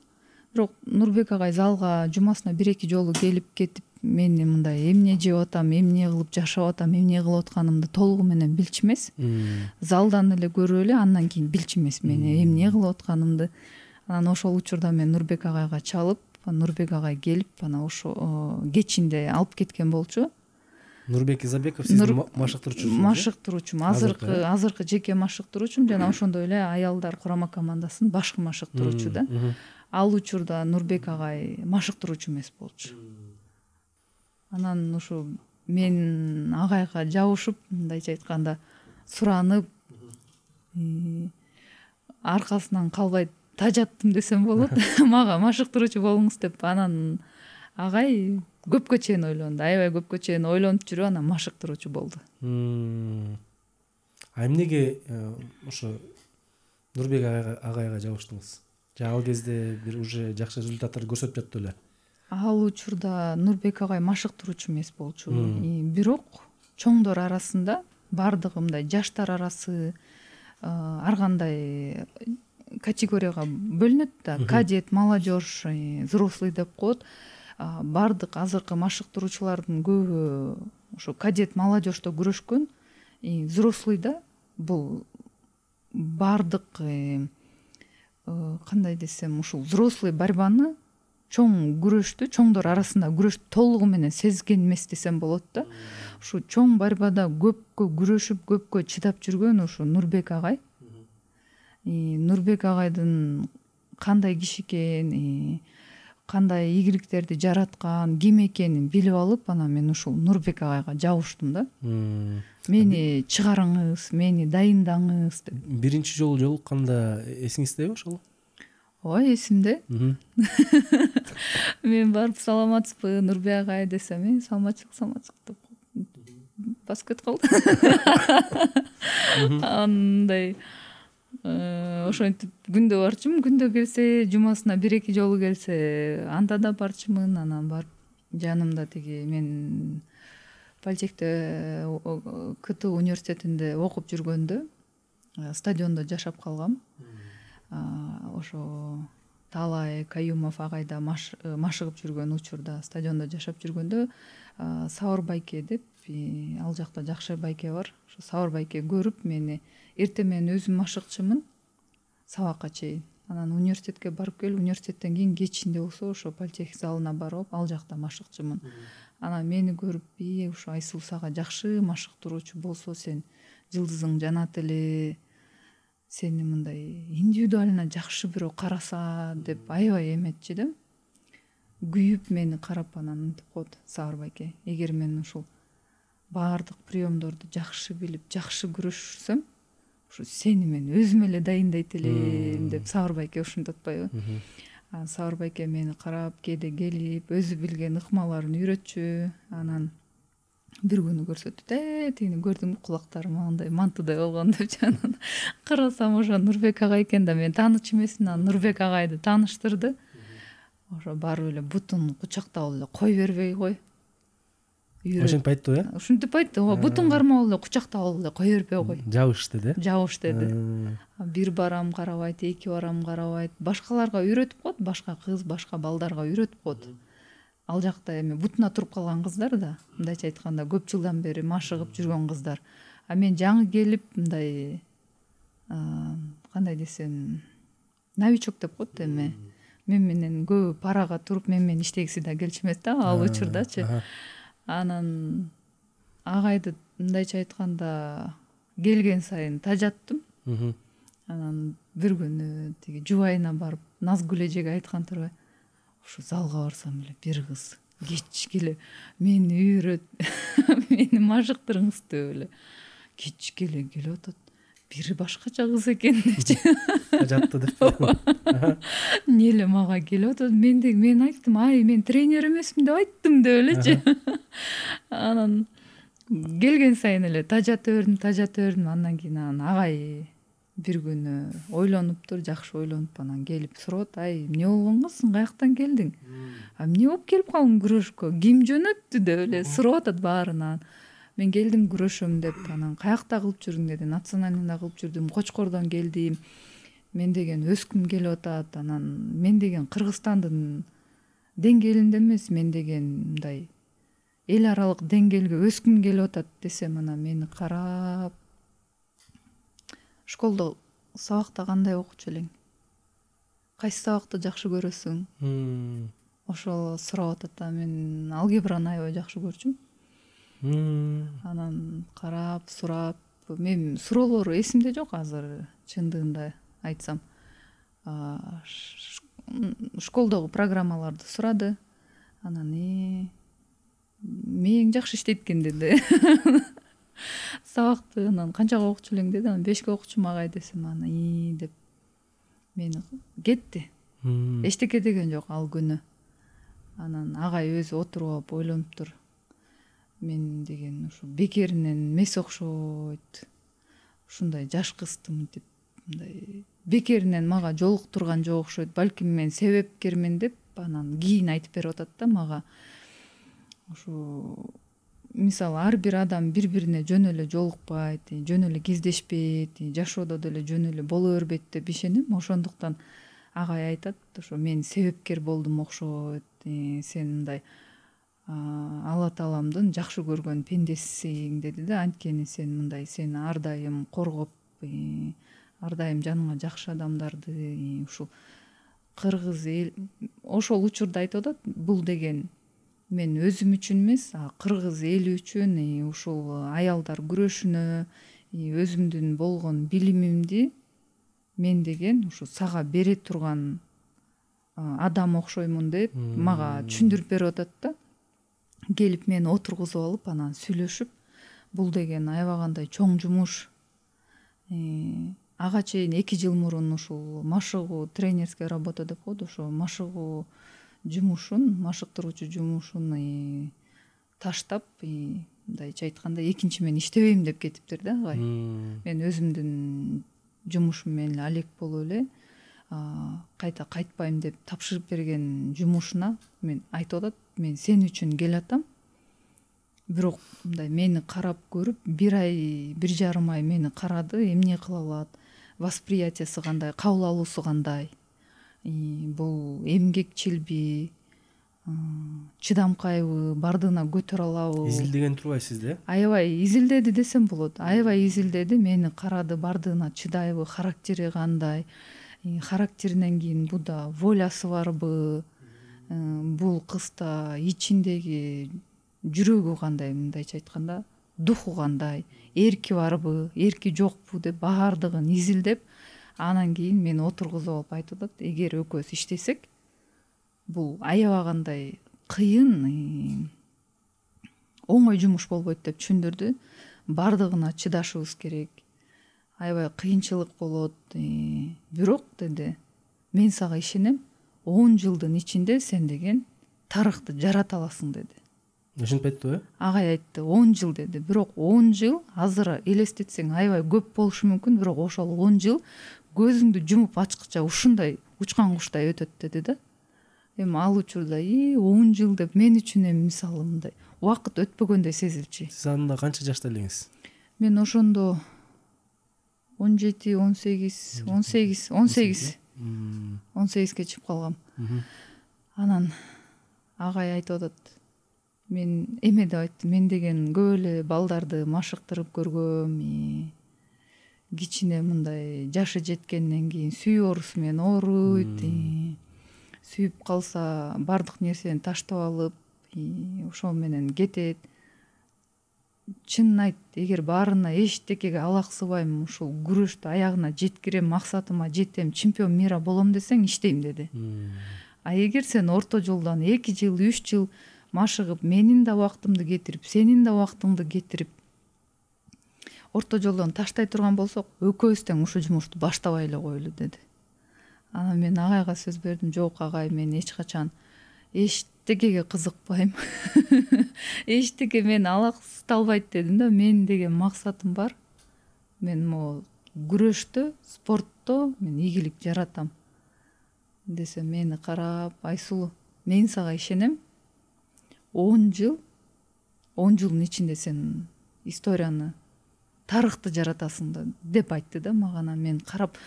Бирок Нурбек агай залга жумасына 1-2 жолу келип кетип, мен мындай эмне жеп атам, эмне кылып жашап атам, эмне кылып атканымды толугу менен билчү эмес. Залдан эле көрүп эле андан кийин билчү эмес мен эмне кылып атканымды. Анан ошол учурда мен Нурбек агайга чалып, Нурбек агай келип, анан ошо кечинде алып кеткен болчу. Нурбек Изабеков сиздин машыктыруучум, азыркы жеке машыктыруучум жана ошондой эле аялдар курама командасынын башкы машыктыруучу да. Ал учурда Нурбек агай машыктыруучу эмес болчу. Анан ушу мен агайга жабышып, мындайча айтканда суранып, аркасынан калбай тажаттым десем болот. Мага машыктыруучу болуңуз деп. Анан агай көпкө чейин ойлонду, аябай көпкө чейин ойлонуп жүрүп анан машыктыруучу болду. Эмнеге ошо Нурбек агайга жабыштыңыз? Ал кезде бир уже жакшы результаттар көрсөтүп жатты эле. Ал учурда Нурбек агай машыктыруучу эмес болчу. Бирок чоңдор арасында баардыгы мындай жаштар арасы ар кандай категорияга бөлүнөт да. Кадет, молодежь, взрослый деп коет. Баардык азыркы машыктыруучулардын көбү ошо кадет, молодежьто күрөшкөн. Взрослыйда бул баардык кандай десем, ушул взрослый борьбаны, чоң күрөштү, чоңдор арасында күрөштү толугу менен сезген эмес десем болот да. Ушу чоң борьбада көпкө күрөшүп, көпкө чыдап жүргөн ушу Нурбек агай. Нурбек агайдын кандай киши экен, кандай ийгиликтерди жараткан, ким экенин билип алып, анан мен ушул Нурбек агайга жабыштым да. Мени чыгарыңыз, мени дайындаңыз деп. Биринчи жолу жолукканда эсиңиздеби ошол? Ой, эсимде. Мен барып саламатсызбы Нурбек агай десем, мен саламатчылык деп басып кетип калды. Андай ошентип күндө барчумун, күндө келсе, жумасына 1-2 жолу келсе, анда да барчумун. Анан барып жанымда тиги мен Политехте КТУ университетинде окуп жүргөндө стадиондо жашап калгам. Ошо Талай Каюмов агайда машыгып жүргөн учурда стадиондо жашап жүргөндө Сауыр байке деп, ал жакта жакшы байке бар. Ошо Сауыр байке көрүп мени, эртең мен өзүм машыкчымын сабакка чейин. Анан университетке барып келип, университеттен кийин кечинде болсо ошо политех залына барып, ал жакта машыкчымын. Анан мени көрүп, ушу Айсулуу сага жакшы машыктыруучу болсо, сен жылдызың жанат эле, сени мындай индивидуально жакшы бирөө караса деп аябай эметчи да. Күйүп мени карап анан мынтип коет Сауыр байке, эгер мен ушул баардык приемдорду жакшы билип, жакшы күрөшсөм, ушу сени мен өзүм эле дайындайт элем деп Сауыр байке ушинтип атпайбы. Сауыр байке мени карап, кээде келип, өзү билген ыкмаларын үйрөтчү. Анан бир күнү көрсөтүп, тигини көрдүңбү, кулактарым андай мантыдай болгон деп. Анан карасам ошо Нурбек агай экен да, мен тааныч эмесмин. Анан Нурбек агайды тааныштырды. Ошо барып эле бутун кучактап эле кой бербей кой. Ошентип айтты, э? Ушинтип айтты. Бутун кармап эле кучактап эле кой бербей кой. Жабыш деди. Жабыш деди. Бир барам карабайт, 2 барам карабайт. Башкаларга үйрөтүп коет, башка кыз, башка балдарга үйрөтүп коет. Ал жакта эми бутуна туруп калган кыздар да, мындайча айтканда көп жылдан бери машыгып жүргөн кыздар. Мен жаңы келип мындай кандай десем, новичок деп коет эми. Мен менен көп парага туруп мен менен иштегиси да келчү эмес да, ал учурдачы. Анан агайды мындайча айтканда келген сайын тажаттым. Анан бир күнү тиги жубайына барып Назгүл эжеге айткан турбай, ушу залга барсам эле бир кыз кечкеле мени үйрөт, мени машыктырыңыз деп эле кечкеле келип атат. Бири башкача кыз экен депчи. Тажатты деп. Эмне эле мага келип атат, мен айттым, ай мен тренер эмесмин деп айттым деп элечи. Анан келген сайын эле тажата бердим. Андан кийин агай бир күнү ойлонуптур, жакшы ойлонуп анан келип сурап, ай эмне болгон кызсың, каяктан келдиң? Эмне болуп келип калдың күрөшкө? Ким жөнөттү деп эле сурап атат баарынан. Мен келдим күрөшөм деп, анан каякта кылып жүрдүң деди. Национальныйда кылып жүрдүм, Кочкордон келдим. Мен деген өскүм келип атат. Анан мен деген Кыргызстандын деңгээлинде эмес, мен деген мындай эл аралык деңгээлге өскүм келип атат десем, анан мени карап, школдо сабакта кандай окучу элең? Кайсы сабакты жакшы көрөсүң? Ошол сурап атат. Мен алгебраны аябай жакшы көрчүм. Анан карап, сурап, мен суроолору эсимде жок азыр, чындыгында айтсам. Школдогу программаларды сурады. Анан мээң жакшы иштейт экен деди. Сабакты анан канчага окучу элең деди. Анан 5ке окучум агай десем, анан деп мени кетти. Эчтеке деген жок ал күнү. Анан агай өзү отуруп алып ойлонуптур. Мен деген ушу бекеринен эмес окшойт. Ушундай жаш кыздым деп, мындай бекеринен мага жолуктурган жок окшойт. Балким мен себепкермин деп анан кийин айтып берип атат да мага. Ушу мисалы ар бир адам бири бирине жөн эле жолукпайт, жөн эле кездешпейт, жашоодо деле жөн эле боло бербейт деп ишенем. Ошондуктан агай айтат, ошо мен себепкер болдум окшойт, сен мындай Алла Тааламдын жакшы көргөн пендесиң деди да. Анткени сен мындай, сени ар дайым коргоп, ар дайым жаныңа жакшы адамдарды, ушул кыргыз эл, ошол учурда айтып атат, бул деген мен өзүм үчүн эмес, кыргыз эли үчүн, ушул аялдар күрөшүнө, өзүмдүн болгон билимимди мен деген ушу сага бере турган адам окшоймун деп мага түшүндүрүп берип атат да. Келип мени отургузуп алып, анан сүйлөшүп, бул деген аябагандай чоң жумуш. Ага чейин 2 жыл мурун ушул машыгуу, тренерская работа деп коет, ошо машыгуу жумушун, машыктыруучу жумушун таштап, мындайча айтканда экинчи мен иштебейм деп кетиптир да агай. Мен өзүмдүн жумушум менен алек болуп эле кайта кайтпайм деп тапшырып берген жумушуна мен айтып атат, мен сен үчүн келатам. Бирок мындай мени карап көрүп, 1 ай, 1,5 ай мени карады, эмне кыла алат, восприятиясы кандай, кабыл алуусу кандай, бул эмгекчилби, чыдамкайбы, бардыгына көтөрө алабы? Изилдеген турбайсыз да? Аябай изилдеди десем болот. Аябай изилдеди, мени карады, бардыгына чыдайбы, характери кандай, характеринен кийин буда волясы барбы, бул кызда ичиндеги жүрөгү кандай, мындайча айтканда духу кандай, эрки барбы, эрки жокпу деп баардыгын изилдеп, анан кийин мени отургузуп алып айтып атат, эгер экөөбүз иштесек, бул аябагандай кыйын, оңой жумуш болбойт деп түшүндүрдү. Бардыгына чыдашыбыз керек, аябай кыйынчылык болот, бирок деди, мен сага ишенем, 10 жылдын ичинде сен деген тарыхты жарата аласың деди. Ошентип айтты, Агай айтты, 10 жыл деди. Бирок 10 жыл азыр элестетсең аябай көп болушу мүмкүн, бирок ошол 10 жыл көзүңдү жумуп ачкыча ушундай учкан куштай өтөт деди да. Эми ал учурда 10 жыл деп мен үчүн эми мисалы мындай убакыт өтпөгөндөй сезилчү. Сиз анда канча жашта элеңиз? Мен ошондо 17, 18 чыгып калгам. Анан агай айтып атат, мен эме деп айтты, мен деген көп эле балдарды машыктырып көргөм, кичине мындай жашы жеткенден кийин сүйүү оорусу менен ооруйт, сүйүп калса бардык нерсени таштап алып, ошол менен кетет. Чынын айт, эгер баарына эчтекеге алаксыбайм, ушул күрөштү аягына жеткирем, максатыма жетем, чемпион мира болом десең иштейм деди. А эгер сен орто жолдон 2 жыл, 3 жыл машыгып, менин да убактымды кетирип, сенин да убактыңды кетирип, орто жолдон таштай турган болсок, экөөбүз тең ушул жумушту баштабай эле коелу деди. Анан мен агайга сөз бердим, жок агай, мен эч качан эчтекеге кызыкпайм. Эчтеке мени алаксыталбайт дедим да. Мен деген максатым бар. Мен могу күрөштө, спортто мен ийгилик жаратам. Десе мени карап, Айсулуу, мен сага ишенем. 10 жылдын ичинде сен историяны, тарыхты жаратасың да деп айтты да мага. Мен карап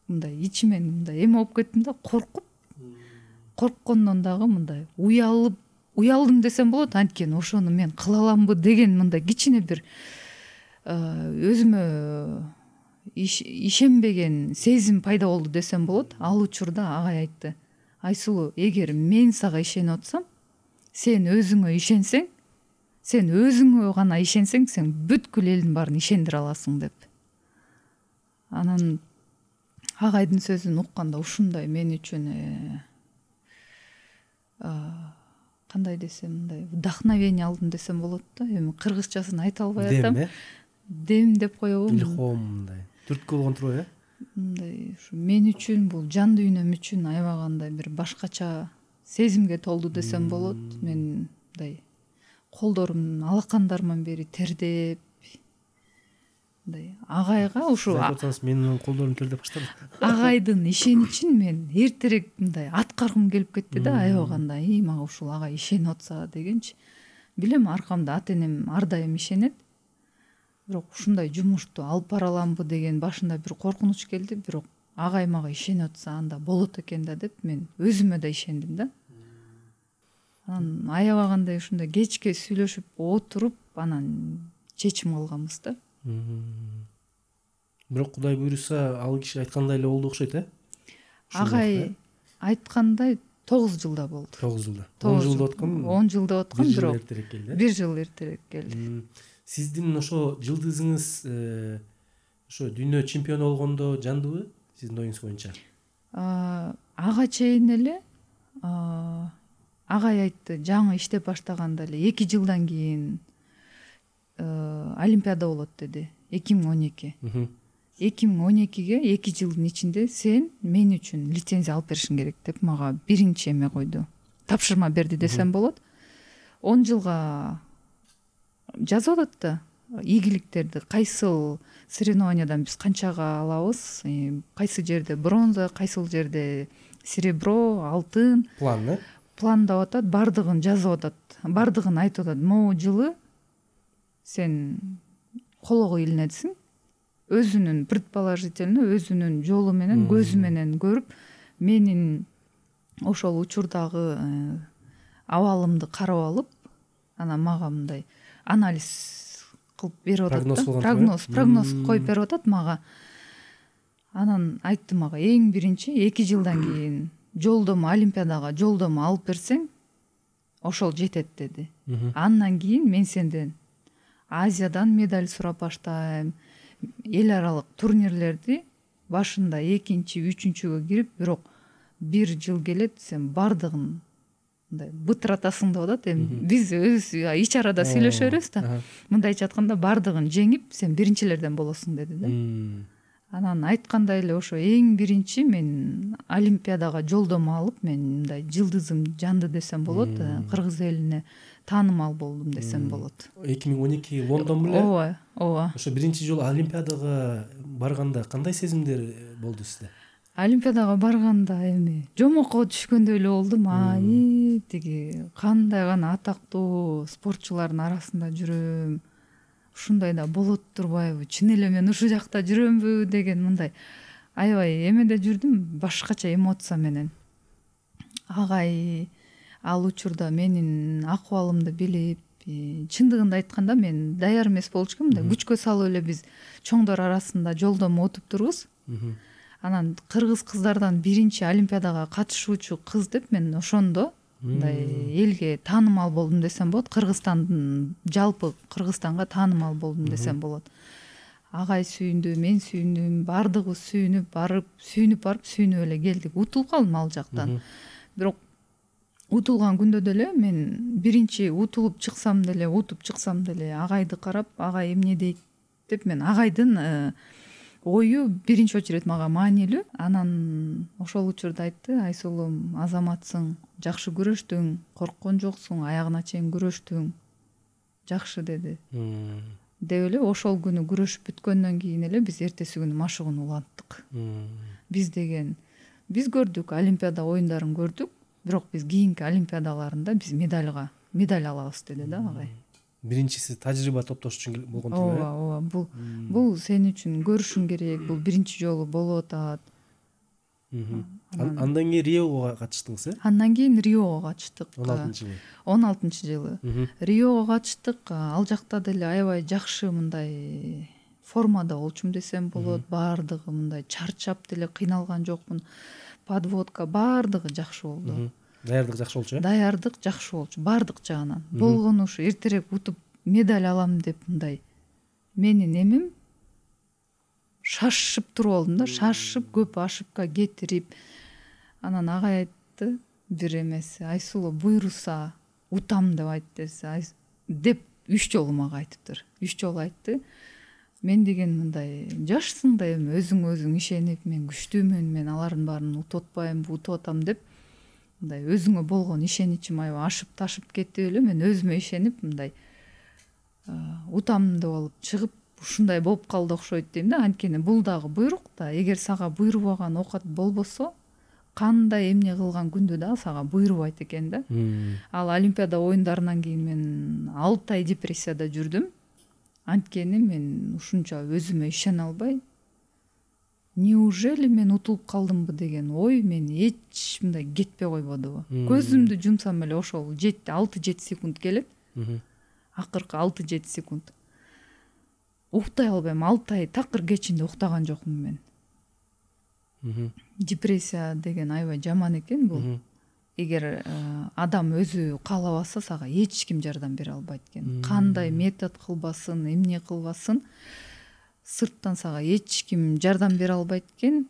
мындай ичимен мындай эме болуп кеттим да, корккондон дагы мындай уялдым десем болот. Анткени ошону мен кыла аламбы деген мындай кичине бир өзүмө ишенбеген сезим пайда болду десем болот. Ал учурда агай айтты, Айсулуу, эгер мен сага ишенип атсам, сен өзүңө ишенсең, сен өзүңө гана ишенсең, сен бүткүл элдин баарын ишендире аласың деп. Анан агайдын сөзүн укканда ушундай мен үчүн кандай десем, мындай вдохновение алдым десем болот да. Эми кыргызчасын айта албай атам. Дем деп коебу? Илхом мындай. Түрткү болгон турбайбы? Мындай ушу мен үчүн, бул жан дүйнөм үчүн аябагандай бир башкача сезимге толду десем болот. Мен мындай колдорум алакандарыман бери тердеп, мындай агайга ушу менин колдорум тердеп баштады. Агайдын ишеничин мен эртерээк мындай аткаргым келип кетти да, аябагандай мага ушул агай ишенип атса дегенчи. билем аркамда ата энем ар дайым ишенет. Бирок ушундай жумушту алып бара аламбы деген башында бир коркунуч келди, бирок агай мага ишенип атса анда болот экен да деп мен өзүмө да ишендим да. Анан аябагандай ушундай кечке сүйлөшүп отуруп анан чечим алганбыз да. Бирок Кудай буйруса ал киши айткандай эле болду окшойт, Агай айткандай 9 жылда болду. 9 жылда. 10 жылда өткөн. 10 жылда өткөн, бирок эртерээк келди. 1 жыл эртерээк келди. Сиздин ошо жылдызыңыз ошо дүйнө чемпиону болгондо жандыбы сиздин оюңуз боюнча? Ага чейин эле агай айтты, жаңы иштеп баштаганда эле 2 жылдан кийин Олимпиада болот деди. 2012. 2012ге 2 жылдын ичинде сен мен үчүн лицензия алып беришиң керек деп мага биринчи эме койду. Тапшырма берди десем болот. 10 жылга жазып атат да ийгиликтерди, кайсыл соревнованиядан биз канчага алабыз, кайсы жерде бронза, кайсыл жерде серебро, алтын. Пландап атат, бардыгын жазып атат, бардыгын айтып атат. Могу жылы сен колого илинесиң, өзүнүн предположительно, өзүнүн жолу менен, көзү менен көрүп, менин ошол учурдагы абалымды карап алып, анан мага мындай анализ кылып берип атат, прогноз коюп берип атат мага. Анан айтты мага, эң биринчи 2 жылдан кийин жолдомо, Олимпиадага жолдомо алып берсең, ошол жетет деди. Андан кийин мен сенден Азиядан медаль сурап баштайм, эл аралык турнирлерди башында 2-чи, 3-чүгө кирип, бирок 1 жыл келет, сен бардыгын мындай бытыратасың деп атат. Эми биз өз ич арада сүйлөшө беребиз да. Мындайча айтканда бардыгын жеңип, сен биринчилерден болосуң деди да. Анан айткандай эле ошо эң биринчи мен Олимпиадага жолдомо алып, мен мындай жылдызым жанды десем болот, кыргыз элине таанымал болдум десем болот. 2012 Лондон беле? Ооба. Ошо биринчи жолу Олимпиадага барганда кандай сезимдер болду сизде? Олимпиадага барганда эми жомокко түшкөндөй эле болдум. Тиги кандай гана атактуу спортчулардын арасында жүрөм. Ушундай да болот турбайбы? Чын эле мен ушул жакта жүрөмбү деген мындай аябай эмеде жүрдүм, башкача эмоция менен. Агай ал учурда менин акыбалымды билип, чындыгында айтканда мен даяр эмес болчумун да, күчкө салып эле биз чоңдор арасында жолдомо отуп турбуз. Анан кыргыз кыздардан биринчи Олимпиадага катышуучу кыз деп мен ошондо мындай элге таанымал болдум десем болот. Кыргызстандын жалпы Кыргызстанга таанымал болдум десем болот. Агай сүйүндү, мен сүйүндүм, бардыгыбыз сүйүнүп барып эле келдик. Утулуп калдым ал жактан. Бирок утулган күндө деле мен биринчи утулуп чыксам деле агайды карап, агай эмне дейт деп мен агайдын ою биринчи очередь мага маанилүү. Анан ошол учурда айтты, Айсулум, азаматсың, жакшы күрөштүң, корккон жоксуң, аягына чейин күрөштүң, жакшы деди. Деп эле ошол күнү күрөшүп бүткөндөн кийин эле биз эртеси күнү машыгууну уланттык. Биз көрдүк, Олимпиада оюндарын көрдүк, бирок биз кийинки Олимпиадаларында биз медаль алабыз деди да агай. Биринчиси тажрыйба топтош үчүн болгон турбайбы? Ооба, бул сен үчүн көрүшүң керек, бул биринчи жолу болуп атат. Андан кийин Риого катыштыңыз, Андан кийин Риого катыштык. 16-жылы Риого катыштык. Ал жакта деле аябай жакшы мындай формада болчумун десем болот. Бардыгы мындай чарчап деле кыйналган жокмун. Подводка бардыгы жакшы болду. Даярдык жакшы болчу? Даярдык жакшы болчу, бардык жагынан. Болгону ушу эртерээк утуп медаль алам деп мындай менин эмим шашып туруп алдым да, шашып көп ошибка кетирип. Анан агай айтты бир эмеси, Айсулу буйруса утам деп айтты деп 3 жолу мага айтыптыр. 3 жолу айтты. Мен деген мындай жашсың да эми өзүң ишенип, мен күчтүүмүн, мен алардын баарын утуп атпайм, утуп атам деп мындай өзүңө болгон ишеничим аябай ашып ташып кетти эле. Мен өзүмө ишенип мындай утам деп алып чыгып ушундай болуп калды окшойт дейм да. Анткени бул дагы буйрук да, эгер сага буйрубаган оокат болбосо кандай эмне кылган күндө да сага буйрубайт экен да. Ал Олимпиада оюндарынан кийин мен 6 ай депрессияда жүрдүм. Анткени мен ушунча өзүмө ишене албай, неужели мен утулуп калдымбы деген ой мен эч мындай кетпей койбодубу. Көзүмдү жумсам эле ошол 6-7 секунд келет. Акыркы 6-7 секунд. Уктай албайм. 6 ай такыр кечинде уктаган жокмун мен. Депрессия деген аябай жаман экен бул. Эгер адам өзү каалабаса сага эч ким жардам бере албайт экен. Кандай метод кылбасын, эмне кылбасын, сырттан сага эч ким жардам бере албайт экен.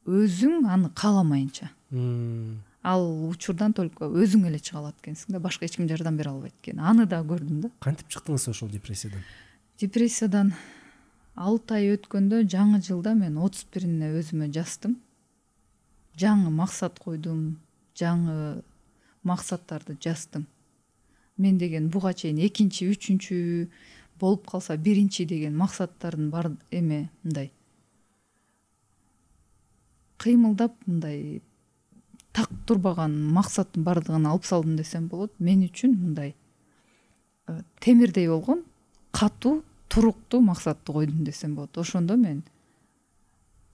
Өзүң аны кааламайынча. Ал учурдан только өзүң эле чыга алат экенсиң да, башка эч ким жардам бере албайт экен. Аны да көрдүм да. Кантип чыктыңыз ошол депрессиядан? Депрессиядан 6 ай өткөндө жаңы жылда мен 31-ине өзүмө жаздым. Жаңы максат койдум, жаңы максаттарды жаздым. Мен деген буга чейин 2-чи, 3-чү болуп калса 1-чи деген максаттардын бар эме мындай кыймылдап мындай так турбаган максаттын бардыгын алып салдым десем болот. Мен үчүн мындай темирдей болгон катуу, туруктуу максатты койдум десем болот. Ошондо мен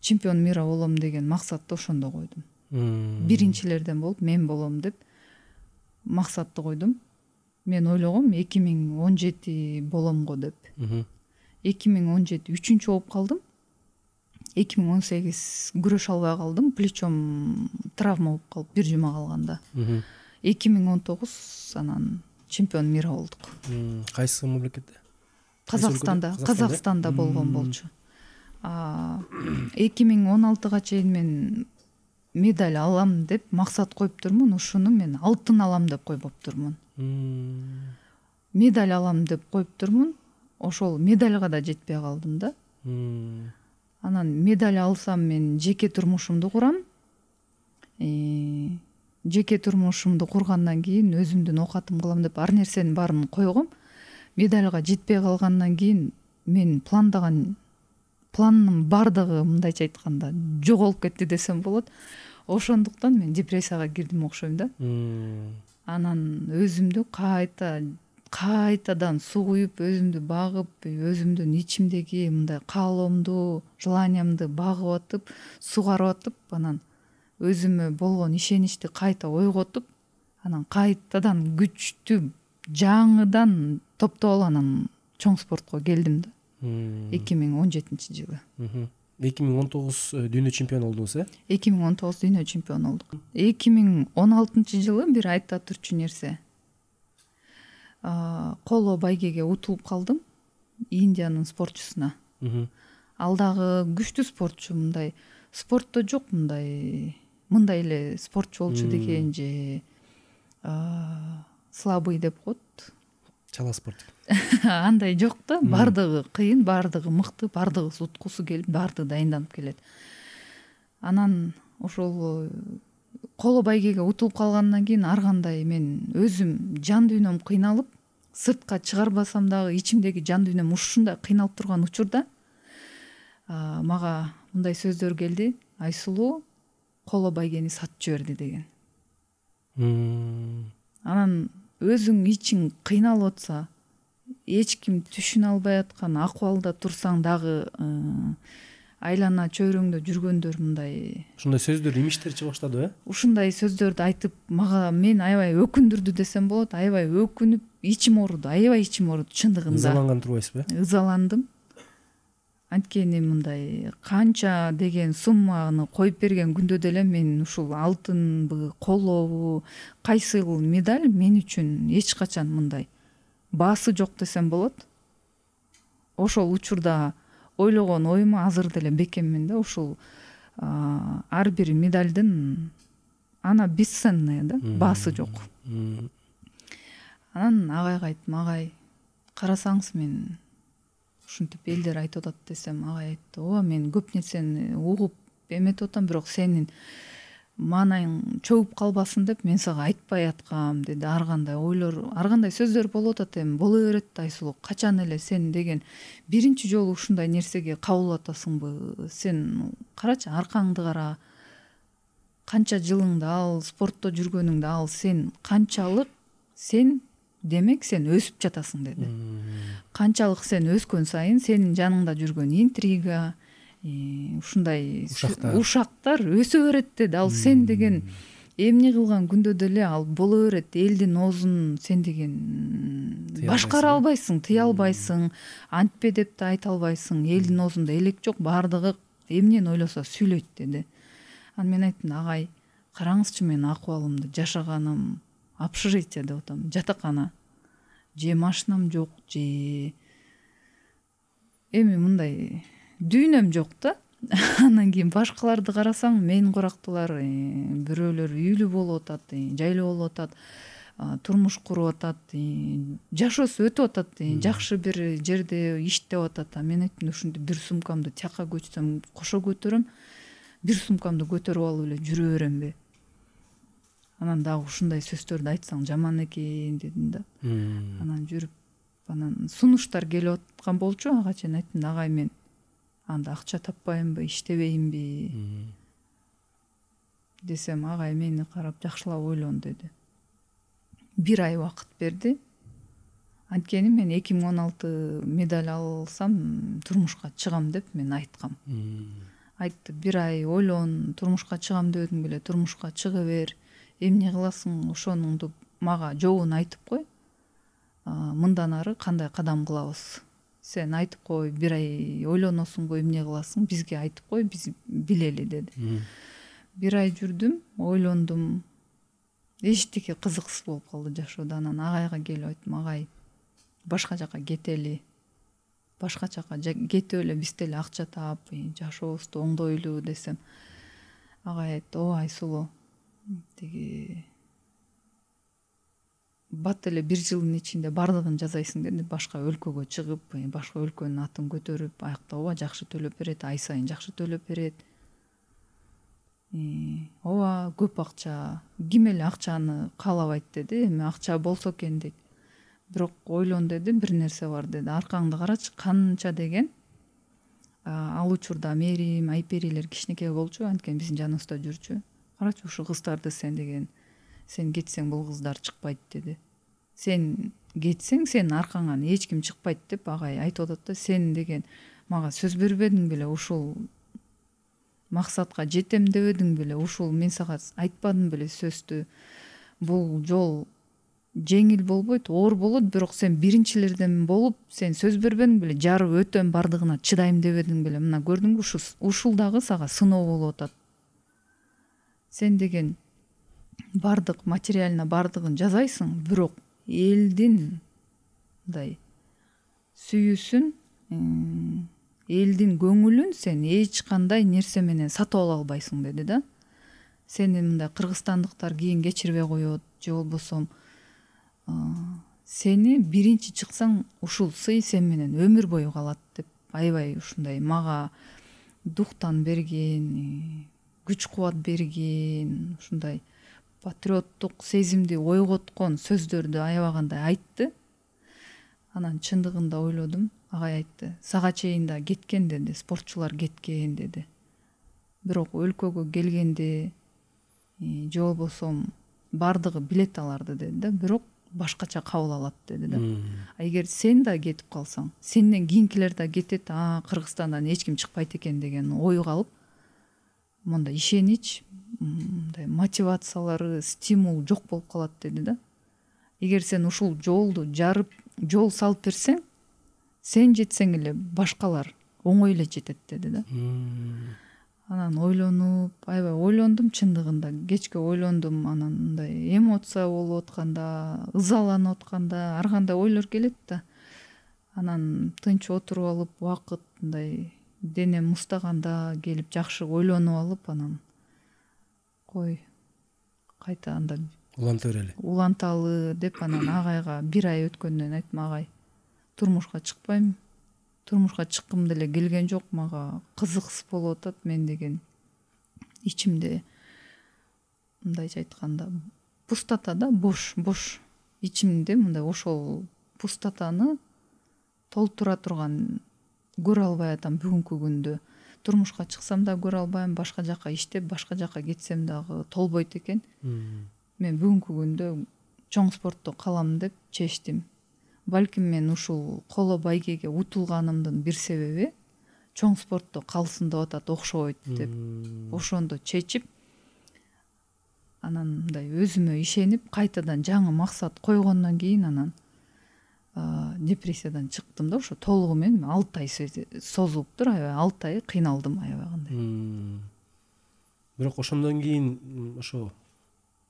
чемпион мира болом деген максатты ошондо койдум. Биринчилерден болуп мен болом деп максатты койдум. Мен ойлогом 2017 болом го деп. 2017 3-чү болуп калдым. 2018 күрөш албай калдым. Плечом травма болуп калып, бир жума калганда. 2019 анан чемпион мира болдук. Кайсы мамлекетте? Казакстанда болгон болчу. 2016-га чейин мен медаль алам деп максат коюп турмун. Ушуну мен алтын алам деп койбоп турмун. Медаль алам деп коюп турмун. Ошол медальга да жетпей калдым да. Анан медаль алсам мен жеке турмушумду курам. Жеке турмушумду кургандан кийин өзүмдүн оокатым кылам деп ар нерсенин баарын койгом. Медальга жетпей калгандан кийин мен пландаган планымдын бардыгы мындайча айтканда жоголуп кетти десем болот. Ошондуктан мен депрессияга кирдим окшойм да. Анан өзүмдү кайтадан сугуюп, өзүмдү багып, өзүмдүн ичимдеги мындай каалоомду, желаниямды багып атып, сугарып атып, анан өзүмө болгон ишеничти кайта ойготуп, анан кайтадан күчтүү жаңыдан топтоп анан чоң спортко келдим да. 2017-жылы. 2019 дүйнө чемпиону болдуңуз, 2019 дүйнө чемпиону болдук. 2016-жылы бир айта турчу нерсе. Коло байгеге утулуп калдым, Индиянын спортчусуна. Ал дагы күчтүү спортчу, мындай спортто жок мындай эле спортчу болчу деген же слабый деп коет. Чала спорт. Андай жок да, бардыгы кыйын, бардыгы мыкты, бардыгы уткусу келип, бардыгы дайынданып келет. Анан ошол коло байгеге утулуп калгандан кийин ар кандай мен өзүм жан дүйнөм кыйналып, сыртка чыгарбасам дагы ичимдеги жан дүйнөм ушундай кыйналып турган учурда мага мындай сөздөр келди. Айсулуу коло байгени сатып жиберди деген. Анан өзүң ичиң кыйналып атса, эч ким түшүнө албай аткан акыбалда турсаң дагы айлана чөйрөңдө жүргөндөр мындай ушундай сөздөр имиштер чыга баштады, ушундай сөздөрдү айтып мага мен аябай өкүндүрдү десем болот. Аябай өкүнүп, ичим ооруду, аябай ичим ооруду чындыгында. Ызаланган турбайсызбы? Ызаландым. Анткени мындай канча деген сумманы коюп берген күндө деле мен ушул алтынбы, колобу, кайсы ыл медаль мен үчүн эч качан мындай баасы жок десем болот. Ошол учурда ойлогон оюма азыр деле бекеммин да. Ушул ар бир медальдын ана бесценная да, баасы жок. Анан агайга айттым, агай, карасаңыз мен ушинтип элдер айтып атат десем, агай айтты, ооба мен көп нерсени угуп эметип атам, бирок сенин маанайың чөгүп калбасын деп мен сага айтпай аткам деди. Ар кандай ойлор, ар кандай сөздөр болуп атат. Эми боло берет да Айсулуу, качан эле сен деген биринчи жолу ушундай нерсеге кабыл атасыңбы? Сен карачы, аркаңды кара, канча жылыңды ал, спортто жүргөнүңдү ал, сен канчалык, сен демек сен өсүп жатасың деди. Канчалык сен өскөн сайын сенин жаныңда жүргөн интрига, ушундай ушактар өсө берет деди. Ал сен деген эмне кылган күндө деле ал боло берет. Элдин оозун сен деген башкара албайсың, тыя албайсың, антпе деп да айта албайсың. Элдин оозунда элек жок, баардыгы эмнени ойлосо сүйлөйт деди. Анан мен айттым, агай, караңызчы, мен акыбалымды, жашаганым общежитие деп атам, жатакана. Же машинам жок, же эми мындай дүйнөм жок да. Анан кийин башкаларды карасаң, мен корактылар бирөөлөр үйлүү болуп атат, жайлуу болуп атат, турмуш куруп атат, жашоосу өтүп атат, жакшы бир жерде иштеп атат. Мен айттым, ушинтип бир сумкамды тияка көчсөм кошо көтөрөм, бир сумкамды көтөрүп алып эле жүрө беремби? Анан дагы ушундай сөздөрдү айтсаң жаман экен дедим да. Анан жүрүп, анан сунуштар келип аткан болчу. Ага чейин айттым, агай, мен анда акча таппаймынбы, иштебейминби десем, агай мени карап жакшылап ойлон деди. 1 ай убакыт берди. Анткени мен 2016 медаль алсам турмушка чыгам деп мен айткам. Айтты, 1 ай ойлон, турмушка чыгам дебедиң беле, турмушка чыга бер. Эмне кыласың, ошонуңду мага жообун айтып кой. Мындан ары кандай кадам кылабыз? Сен айтып кой, 1 ай ойлоносуңбу, эмне кыласың? Бизге айтып кой, биз билели деди. 1 ай жүрдүм, ойлондум. Эчтеке кызыксыз болуп калды жашоодо. Анан агайга келип айттым, агай, башка жака кетели. Башка жака кетип эле биз деле акча таап, жашообузду оңдойлу десем. Агай айтты, о Айсулуу, тиги бат эле 1 жылдын ичинде бардыгын жасайсың деди. Башка өлкөгө чыгып, башка өлкөнүн атын көтөрүп, аякта ооба жакшы төлөп берет, ай сайын жакшы төлөп берет. Ооба көп акча, ким эле акчаны каалабайт деди. Эми акча болсо экен дейт. Бирок ойлон деди, бир нерсе бар деди. Аркаңды карачы, канча деген. Ал учурда мээрим, айперилер кичинекей болчу, анткени биздин жаныбызда жүрчү. Карачы, ушу кыздарды сен деген, сен кетсең бул кыздар чыкпайт деди. Сен кетсең, сенин аркаңан эч ким чыкпайт деп агай айтып атат да. Сен деген мага сөз бербедиң беле, ушул максатка жетем дебедиң беле, ушул мен сага айтпадым беле сөздү. Бул жол жеңил болбойт, оор болот, бирок сен биринчилерден болуп, сен сөз бербедиң беле, жарып өтөм, бардыгына чыдайм дебедиң беле. Мына көрдүңбү, ушул дагы сага сыноо болуп атат. Сен деген бардык материалына бардыгын жасайсың, бирок элдин мындай сүйүүсүн, элдин көңүлүн сен эч кандай нерсе менен сатып ала албайсың деди да. Сени мындай кыргызстандыктар кийин кечирбей коет, же болбосо сени биринчи чыксаң ушул сый сен менен өмүр бою калат деп аябай ушундай мага дуктан берген, күч кубат берген, ушундай патриоттук сезимди ойготкон сөздөрдү аябагандай айтты. Анан чындыгында ойлодум, агай айтты, сага чейин да кеткен деди, спортчулар кеткен деди. Бирок өлкөгө келгенде же болбосо бардыгы билет аларды деди да, бирок башкача кабыл алат деди да. Эгер сен да кетип калсаң, сенден кийинкилер да кетет, Кыргызстандан эч ким чыкпайт экен деген ой калып, монда ишенич, мындай мотивациялары, стимул жок болуп калат деди да. Эгер сен ушул жолду жарып, жол салып берсең, сен жетсең эле башкалар оңой эле жетет деди да. Анан ойлонуп, аябай ойлондум чындыгында, кечке ойлондум, анан мындай эмоция болуп атканда, ызаланып атканда ар кандай ойлор келет да. Анан тынч отуруп алып, убакыт мындай денем мустаганда келип жакшы ойлонуп алып, анан кой кайта анда уланта берели. Уланталы деп анан агайга 1 ай өткөндөн айттым, агай, турмушка чыкпайм. Турмушка чыккым деле келген жок, мага кызыксыз болуп атат. Мен деген ичимде мындайча айтканда пустота да, бош ичимде мындай ошол пустотаны толтура турган көрө албай атам бүгүнкү күндө. Турмушка чыксам да көрө албайм, башка жака иштеп, башка жака кетсем дагы толбойт экен. Мен бүгүнкү күндө чоң спортто калам деп чечтим. Балким мен ушул коло байгеге утулганымдын бир себеби чоң спортто калсын деп атат, окшобойт деп ошондо чечип, анан мындай өзүмө ишенип кайтадан жаңы максат койгондон кийин анан депрессиядан чыктым да. Ошо толугу менен 6 ай созулуптур, аябай 6 ай кыйналдым аябай кандай. Бирок ошондон кийин ошо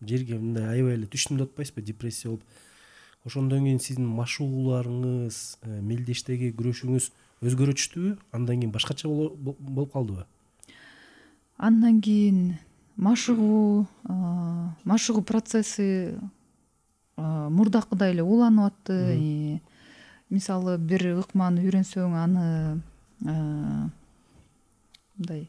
жерге мындай аябай эле түштүм деп атпайсызбы, депрессия болуп. Ошондон кийин сиздин машыгууларыңыз, мелдештеги күрөшүңүз өзгөрө түштүбү? Андан кийин башкача болуп калдыбы? Андан кийин машыгуу процесси мурдакыдай эле уланып атты. Мисалы бир ыкманы үйрөнсөң, аны мындай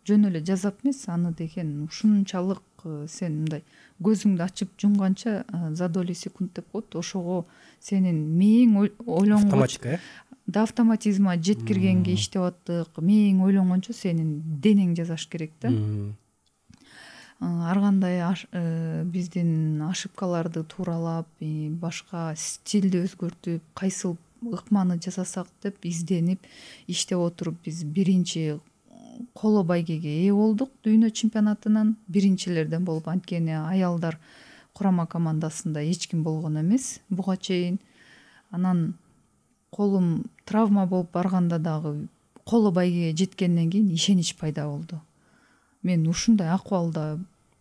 жөн эле жасап эмес, аны деген ушунчалык сен мындай көзүңдү ачып жумганча за доли секунд деп коет. Ошого сенин мээң ойлонгон автоматика, да, автоматизма жеткиргенге иштеп аттык. Мээң ойлонгончо сенин денең жасаш керек да. Ар кандай биздин ошибкаларды тууралап, башка стилди өзгөртүп, кайсыл ыкманы жасасак деп изденип иштеп отуруп, биз биринчи коло байгеге ээ болдук дүйнө чемпионатынан, биринчилерден болуп. Анткени аялдар курама командасында эч ким болгон эмес буга чейин. Анан колум травма болуп барганда дагы коло байгеге жеткенден кийин ишенич пайда болду. Мен ушундай акыбалда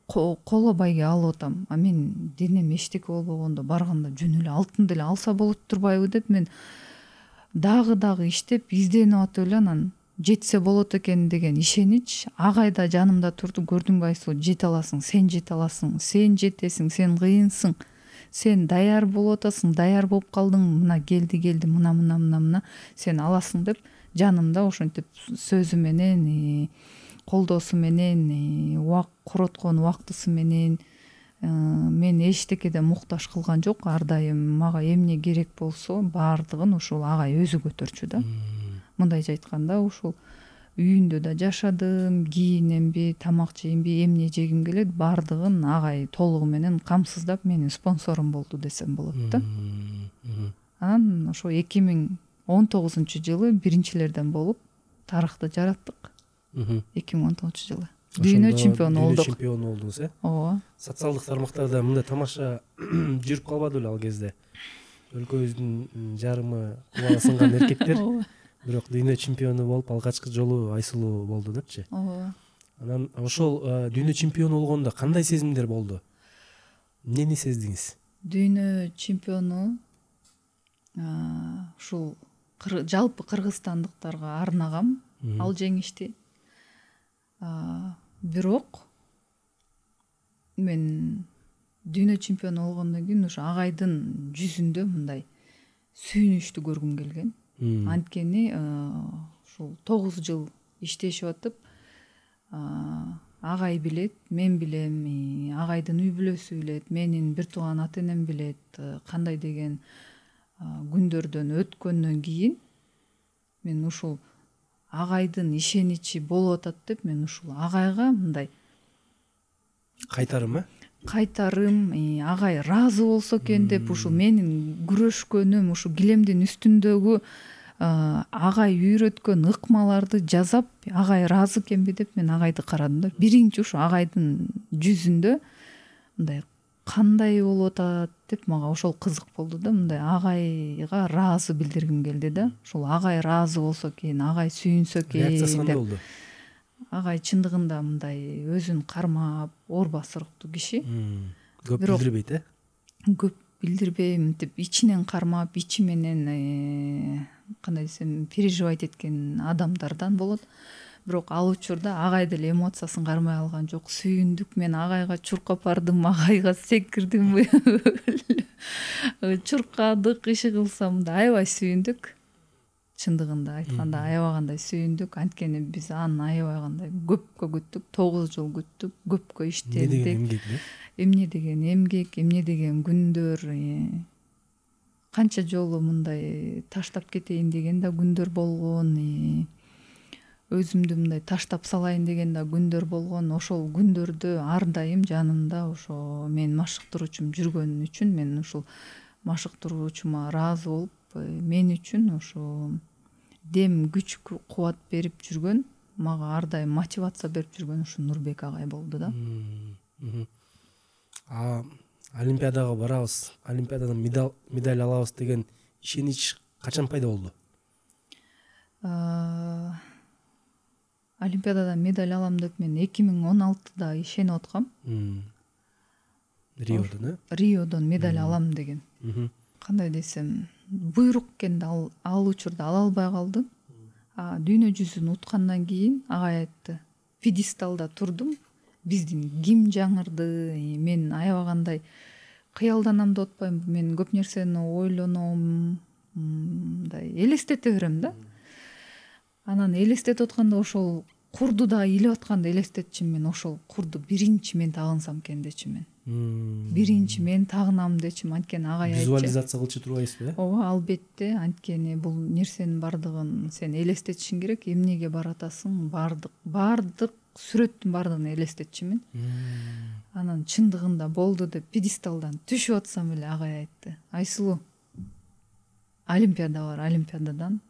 коло байге алып атам, а мен денем эчтеке болбогондо барганда жөн эле алтынды эле алса болот турбайбы деп мен дагы иштеп изденип атып эле анан жетсе болот экен деген ишенич агайда жанымда турду. Көрдүңбү Айсулуу, жете аласың, сен жете аласың, сен жетесиң, сен кыйынсың, сен даяр болуп атасың, даяр болуп калдың, мына келди мына сен аласың деп жанымда ошентип сөзү менен, колдоосу менен, короткон убактысы менен мен эчтекеден муктаж кылган жок. Ар дайым мага эмне керек болсо баардыгын ушул агай өзү көтөрчү да. Мындайча айтканда ушул үйүндө да жашадым, кийинемби, тамак жейимби, эмне жегим келет, баардыгын агай толугу менен камсыздап менин спонсорум болду десем болот да. Анан ошо 2019-жылы биринчилерден болуп тарыхты жараттык. 2019-жылы дүйнө чемпиону болдук. Дүйнө чемпиону болдуңуз, Ооба. Социалдык тармактарда мындай тамаша жүрүп калбады беле ал кезде? Өлкөбүздүн жарымы кубана сынган эркектер, бирок дүйнө чемпиону болуп алгачкы жолу Айсулуу болду депчи. Ооба. Анан ошол дүйнө чемпиону болгондо кандай сезимдер болду? Эмнени сездиңиз? Дүйнө чемпиону ушул жалпы кыргызстандыктарга арнагам ал жеңишти. Бирок мен дүйнө чемпиону болгондон кийин ушу агайдын жүзүндө мындай сүйүнүчтү көргүм келген. Анткени ушул 9 жыл иштешип атып, агай билет, мен билем, агайдын үй бүлөсү билет, менин бир тууган ата энем билет кандай деген күндөрдөн өткөндөн кийин мен ушул агайдын ишеничи болуп атат деп мен ушул агайга мындай кайтарым агай ыраазы болсо экен деп ушул менин күрөшкөнүм ушу килемдин үстүндөгү агай үйрөткөн ыкмаларды жазап агай ыраазы экенби деп мен агайды карадым да. Биринчи ушу агайдын жүзүндө мындай кандай болуп атат деп мага ошол кызык болду да. Мындай агайга ыраазы билдиргим келди да. Ушул агай ыраазы болсо экен, агай сүйүнсө экен. Реакциясы кандай болду? Агай чындыгында мындай өзүн кармап, оор басырыктуу киши. Көп билдирбейт, Көп билдирбей, мынтип ичинен кармап, ичи менен кандай десем, переживать эткен адамдардан болот. Бирок ал учурда агай деле эмоциясын кармай алган жок. Сүйүндүк, мен агайга чуркап бардым, агайга секирдим, чуркадык, иши кылсам да аябай сүйүндүк. чындыгында айтканда аябагандай сүйүндүк, анткени биз аны аябагандай көпкө күттүк, 9 жыл күттүк, көпкө иштедик. Эмне деген эмгек, эмне деген күндөр, канча жолу мындай таштап кетейин деген да күндөр болгон, өзүмдү мындай таштап салайын деген да күндөр болгон. Ошол күндөрдө ар дайым жанымда ошо мен машыктыруучум жүргөн үчүн, мен ушул машыктыруучума ыраазы болуп, мен үчүн ошо дем, күч, кубат берип жүргөн, мага ар дайым мотивация берип жүргөн ушу Нурбек агай болду да. Олимпиадага барабыз, Олимпиададан медаль алабыз деген ишенич качан пайда болду? Олимпиададан медаль алам деп мен 2016-да ишенип аткам. Риодон медаль алам деген. Кандай десем, буйрук экенди ал учурда ала албай калдым. Дүйнө жүзүн уткандан кийин агай айтты, пьедесталда турдум, биздин ким жаңырды, мен аябагандай кыялданам деп атпайм, мен көп нерсени ойлоном, мындай элестете берем да. Анан элестетип атканда ошол курду да илип атканда элестетчим, мен ошол курду биринчи мен тагынсам экен дечим мен. Биринчи мен тагынам дечим, анткени агай айтчу. Визуализация кылчу турбайсызбы, э? Ооба, албетте, анткени бул нерсенин бардыгын сен элестетишиң керек, эмнеге баратасың, бардык сүрөттүн бардыгын элестетчимин. Анан чындыгында болду деп пьедесталдан түшүп атсам эле агай айтты, Айсулуу, Олимпиада бар, Олимпиададан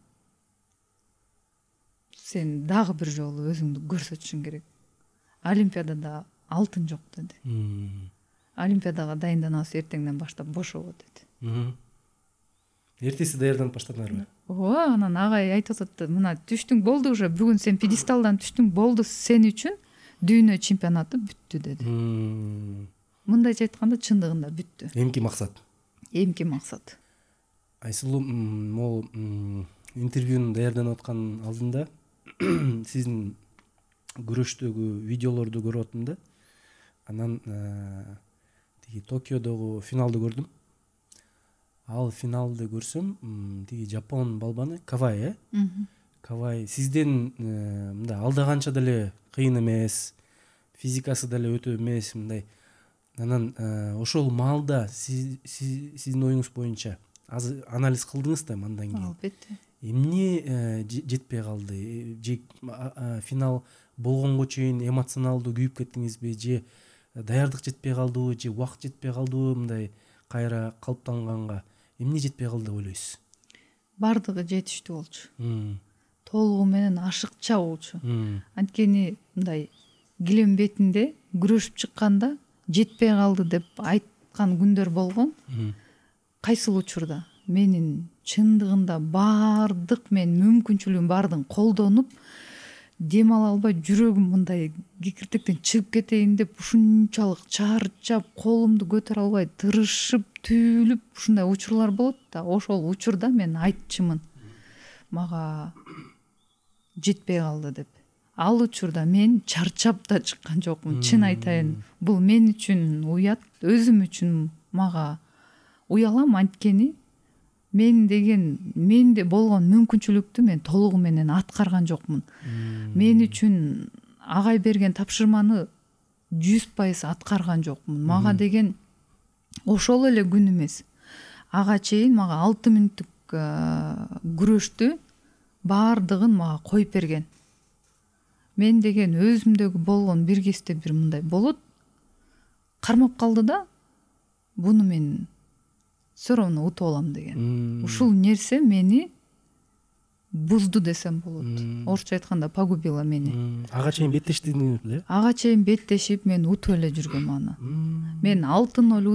сен дагы бир жолу өзүңдү көрсөтүшүң керек. Олимпиадада алтын жок деди. Олимпиадага даярданабыз, эртеңден баштап бошобо деди. Эртеси даярданып баштадыңарбы? Ооба, анан агай айтып атат, мына түштүң, болду уже, бүгүн сен пьедесталдан түштүң, болду, сен үчүн дүйнө чемпионаты бүттү деди. Мындайча айтканда чындыгында бүттү. Эмки максат? Эмки максат. Айсулуу, могу интервьюну даярданып аткан алдында сиздин күрөштөгү видеолорду көрүп аттым да. Анан тиги Токиодогу финалды көрдүм. Ал финалды көрсөм, тиги жапон балбаны Кавай, Кавай сизден мындай алдаганча деле кыйын эмес, физикасы деле өтө эмес, мындай. Анан ошол маалда сиздин оюңуз боюнча азыр анализ кылдыңыз да андан кийин. Албетте. Эмне жетпей калды? Же финал болгонго чейин эмоционалдуу күйүп кеттиңизби? Же даярдык жетпей калдыбы? Же убакыт жетпей калдыбы? Мындай кайра калыптанганга эмне жетпей калды деп ойлойсуз? Бардыгы жетиштүү болчу. Толугу менен ашыкча болчу. Анткени мындай килем бетинде күрөшүп чыкканда жетпей калды деп айткан күндөр болгон. Кайсыл учурда менин чындыгында бардык мен мүмкүнчүлүгүм бардын колдонуп, дем ала албай, жүрөгүм мындай кекиртектен чыгып кетейин деп ушунчалык чарчап, колумду көтөрө албай, тырышып, түйүлүп, ушундай учурлар болот да. Ошол учурда мен айтчымын, мага жетпей калды деп. Ал учурда мен чарчап да чыккан жокмун, чын айтайын. Бул мен үчүн уят, өзүм үчүн мага уялам, анткени менде болгон мүмкүнчүлүктү мен толугу менен аткарган жокмун. Мен үчүн агай берген тапшырманы 100% аткарган жокмун. Мага деген ошол эле күн эмес, ага чейин мага 6 мүнөттүк күрөштү бардыгын мага коюп берген. Мен деген өзүмдөгү болгон бир кезде бир мындай болот, кармап калды да, буну мен все равно утуп алам деген. Ушул нерсе мени бузду десем болот. Орусча айтканда погубила мени. Ага чейин беттештиңиз беле? Ага чейин беттешип мен утуп эле жүргөм аны. Мен 6-0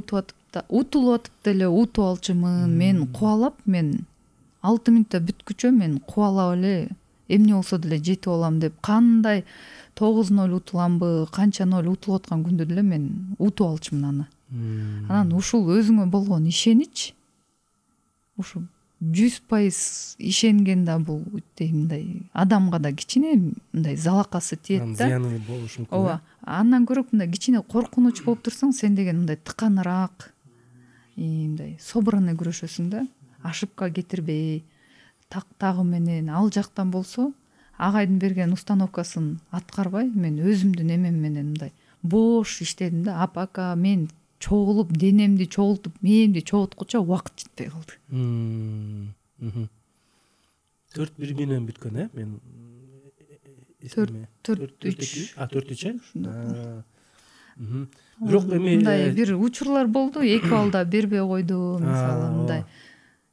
утулуп атып деле утуп алчумун. Мен кубалап, мен 6 мүнөттө бүткүчө мен кубалап эле эмне болсо деле жетип алам деп, кандай 9-0 утуламбы, канча 0 утулуп аткан күндө деле мен утуп алчумун аны. Анан ушул өзүңө болгон ишенич, ушу 100% ишенген да, бул мындай адамга да кичине мындай залакасы тиет да. Зыяны болушу мүмкүн. Ооба. Андан көрөк мындай кичине коркунуч болуп турсаң, сен деген мындай тыканыраак, мындай собранный күрөшөсүң да, ошибка кетирбей, тактагы менен ал жактан болсо агайдын берген установкасын аткарбай мен өзүмдүн эмем менен мындай бош иштедим да. Апака мен чогулуп денемди чогултуп мээмди чогулткуча убакыт жетпей калды. 4-1 менен бүткөн мен 4-3 бирок эми мындай бир учурлар болду, 2 балда бербей койду мисалы мындай.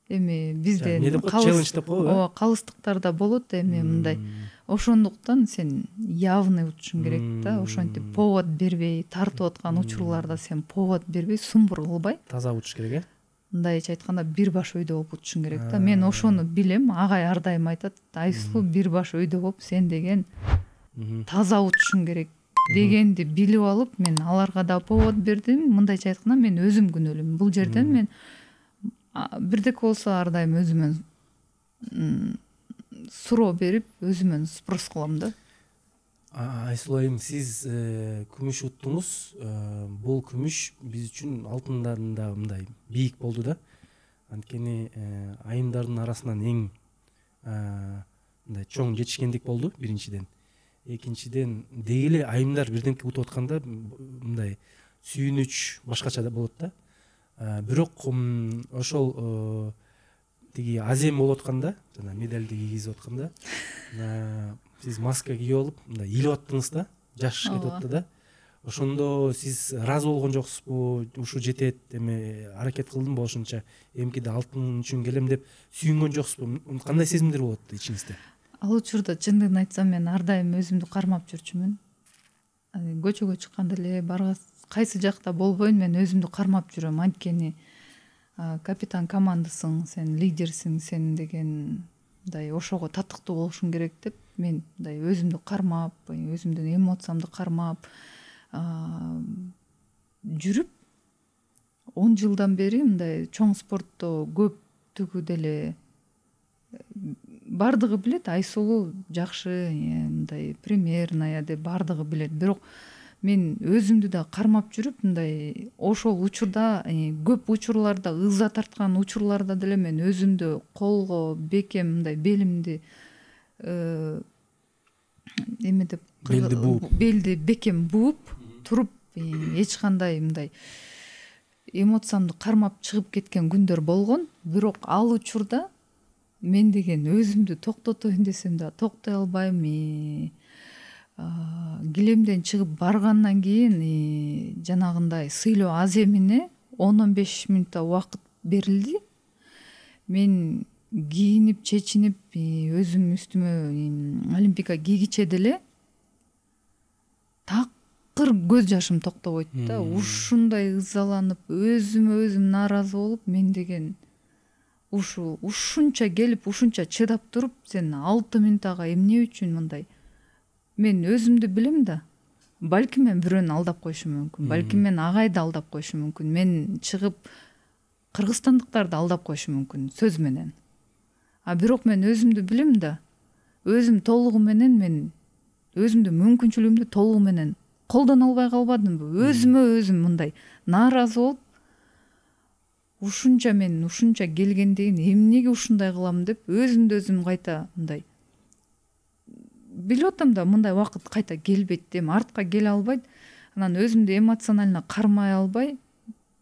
Эми бизде челлендж деп коебу. Ооба, калыстыктарда болот эми мындай. Ошондуктан сен явный учушуң керек да. Ошентип повод бербей, тартып аткан учурларда сен повод бербей, сумбур кылбай таза учуш керек. Мындайча айтканда бир баш өйдө болуп учушуң керек да. Мен ошону билем. Агай ар дайым айтат, Айсулуу бир баш өйдө болуп сен деген таза учушуң керек дегенди билип алып, мен аларга да повод бердим. Мындайча айтканда мен өзүм күнөөлүүмүн. Бул жерден мен бирдеке болсо ар дайым өзүмөн суроо берип, өзүмөн спрос кылам да. Айсулуу айым, сиз күмүш уттуңуз. Бул күмүш биз үчүн алтындан да мындай бийик болду да. Анткени айымдардын арасынан эң мындай чоң жетишкендик болду биринчиден. Экинчиден деги эле айымдар бирдемке утуп атканда мындай сүйүнүч башкача да болот да. Бирок ошол тиги азем болуп атканда, жана медальди кийгизип атканда сиз маска кийип алып мындай илип аттыңыз да, жаш кетип атты да. Ошондо сиз ыраазы болгон жоксузбу? Ушу жетет, эми аракет кылдым болушунча, эмкиде алтын үчүн келем деп сүйүнгөн жоксузбу? Кандай сезимдер болот ичиңизде? Ал учурда чындыгын айтсам мен ар дайым өзүмдү кармап жүрчүмүн. Көчөгө чыкканда эле кайсы жакта болбойн, мен өзүмдү кармап жүрөм. Анткени капитан командасың, сен лидерсиң, сен деген мындай ошого татыктуу болушуң керек деп мен мындай өзүмдү кармап, өзүмдүн эмоциямды кармап жүрүп 10 жылдан бери мындай чоң спортто көптүгү деле бардыгы билет, Айсулуу жакшы, мындай примерная деп бардыгы билет. Бирок мен өзүмдү да кармап жүрүп, мындай ошол учурда көп учурларда ыза тарткан учурларда деле мен өзүмдү колго бекем мындай белимди эме деп белди бекем бууп туруп, эч кандай мындай эмоциямды кармап чыгып кеткен күндөр болгон. Бирок ал учурда мен деген өзүмдү токтотоюн десем да токтой албайм. Килемден чыгып баргандан кийин жанагындай сыйлоо аземине 10-15 мүнөттө убакыт берилди. Мен кийинип, чечинип, өзүм үстүмө олимпика кийгиче деле такыр көз жашым токтобойт да. Ушундай ызаланып, өзүмө өзүм нааразы болуп, мен деген ушунча келип, ушунча чыдап туруп, сен 6 мүнөт ага эмне үчүн мындай? Мен өзүмдү билем да. Балким мен бирөөнү алдап коюшум мүмкүн. Балким мен агайды алдап коюшум мүмкүн. Мен чыгып кыргызстандыктарды алдап коюшум мүмкүн сөз менен. Бирок мен өзүмдү билем да. Өзүм толугу менен мен өзүмдүн мүмкүнчүлүгүмдү толугу менен колдоно албай калбадымбы? Өзүмө өзүм мындай нааразы болуп, ушунча келгенден эмнеге ушундай кылам деп өзүмдү өзүм кайта мындай билип атам да, мындай убакыт кайта келбейт деп артка келе албайт. Анан өзүмдү эмоционально кармай албай,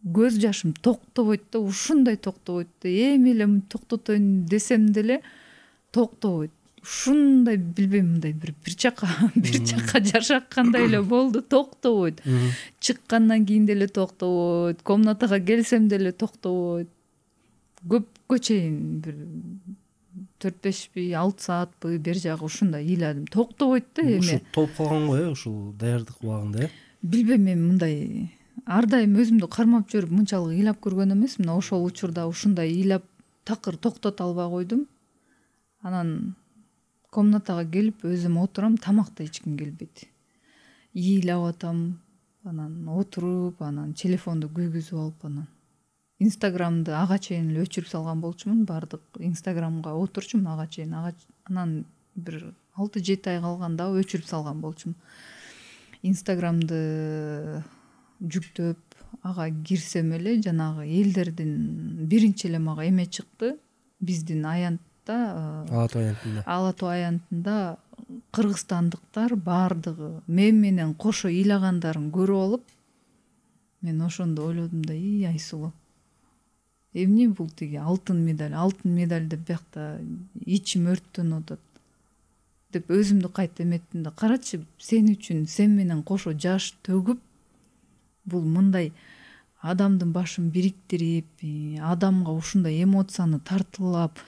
көз жашым токтобойт да, ушундай токтобойт да. Эми эле токтотоюн десем деле токтобойт. Ушундай билбейм, мындай бир чакка жашаккандай эле болду, токтобойт. Чыккандан кийин деле токтобойт, комнатага келсем деле токтобойт. Көпкө чейин бир 4-5-6 саатпы бер жагы ушундай ыйладым. Токтобойт да эми. Ушу толуп калган го ушул даярдык убагында Билбейм, мен мындай ар дайым өзүмдү кармап жүрүп мынчалык ыйлап көргөн эмесмин. Ошол учурда ушундай ыйлап такыр токтото албай койдум. Анан комнатага келип өзүм отурам, тамакта эч ким келбейт. Ыйлап атам, анан отуруп, анан телефонду күйгүзүп алып, анан Инстаграмды ага чейин эле өчүрүп салган болчумун. Бардык Инстаграмга отурчумун ага чейин. Анан бир 6-7 ай калганда өчүрүп салган болчумун. Инстаграмды жүктөп ага кирсем эле жанагы элдердин биринчи эле мага эме чыкты. Биздин аянт да Ала Тоо аянтында. Ала Тоо аянтында кыргызстандыктар баардыгы мен менен кошо ыйлагандарын көрүп алып, мен ошондо ойлодум да, Айсулу, эмне бул тиги алтын медаль деп биякта ичим өрттөнүп атат деп өзүмдү кайта эметтим да, карачы, сен үчүн сен менен кошо жаш төгүп, бул мындай адамдын башын бириктирип, адамга ушундай эмоцияны тартуулап,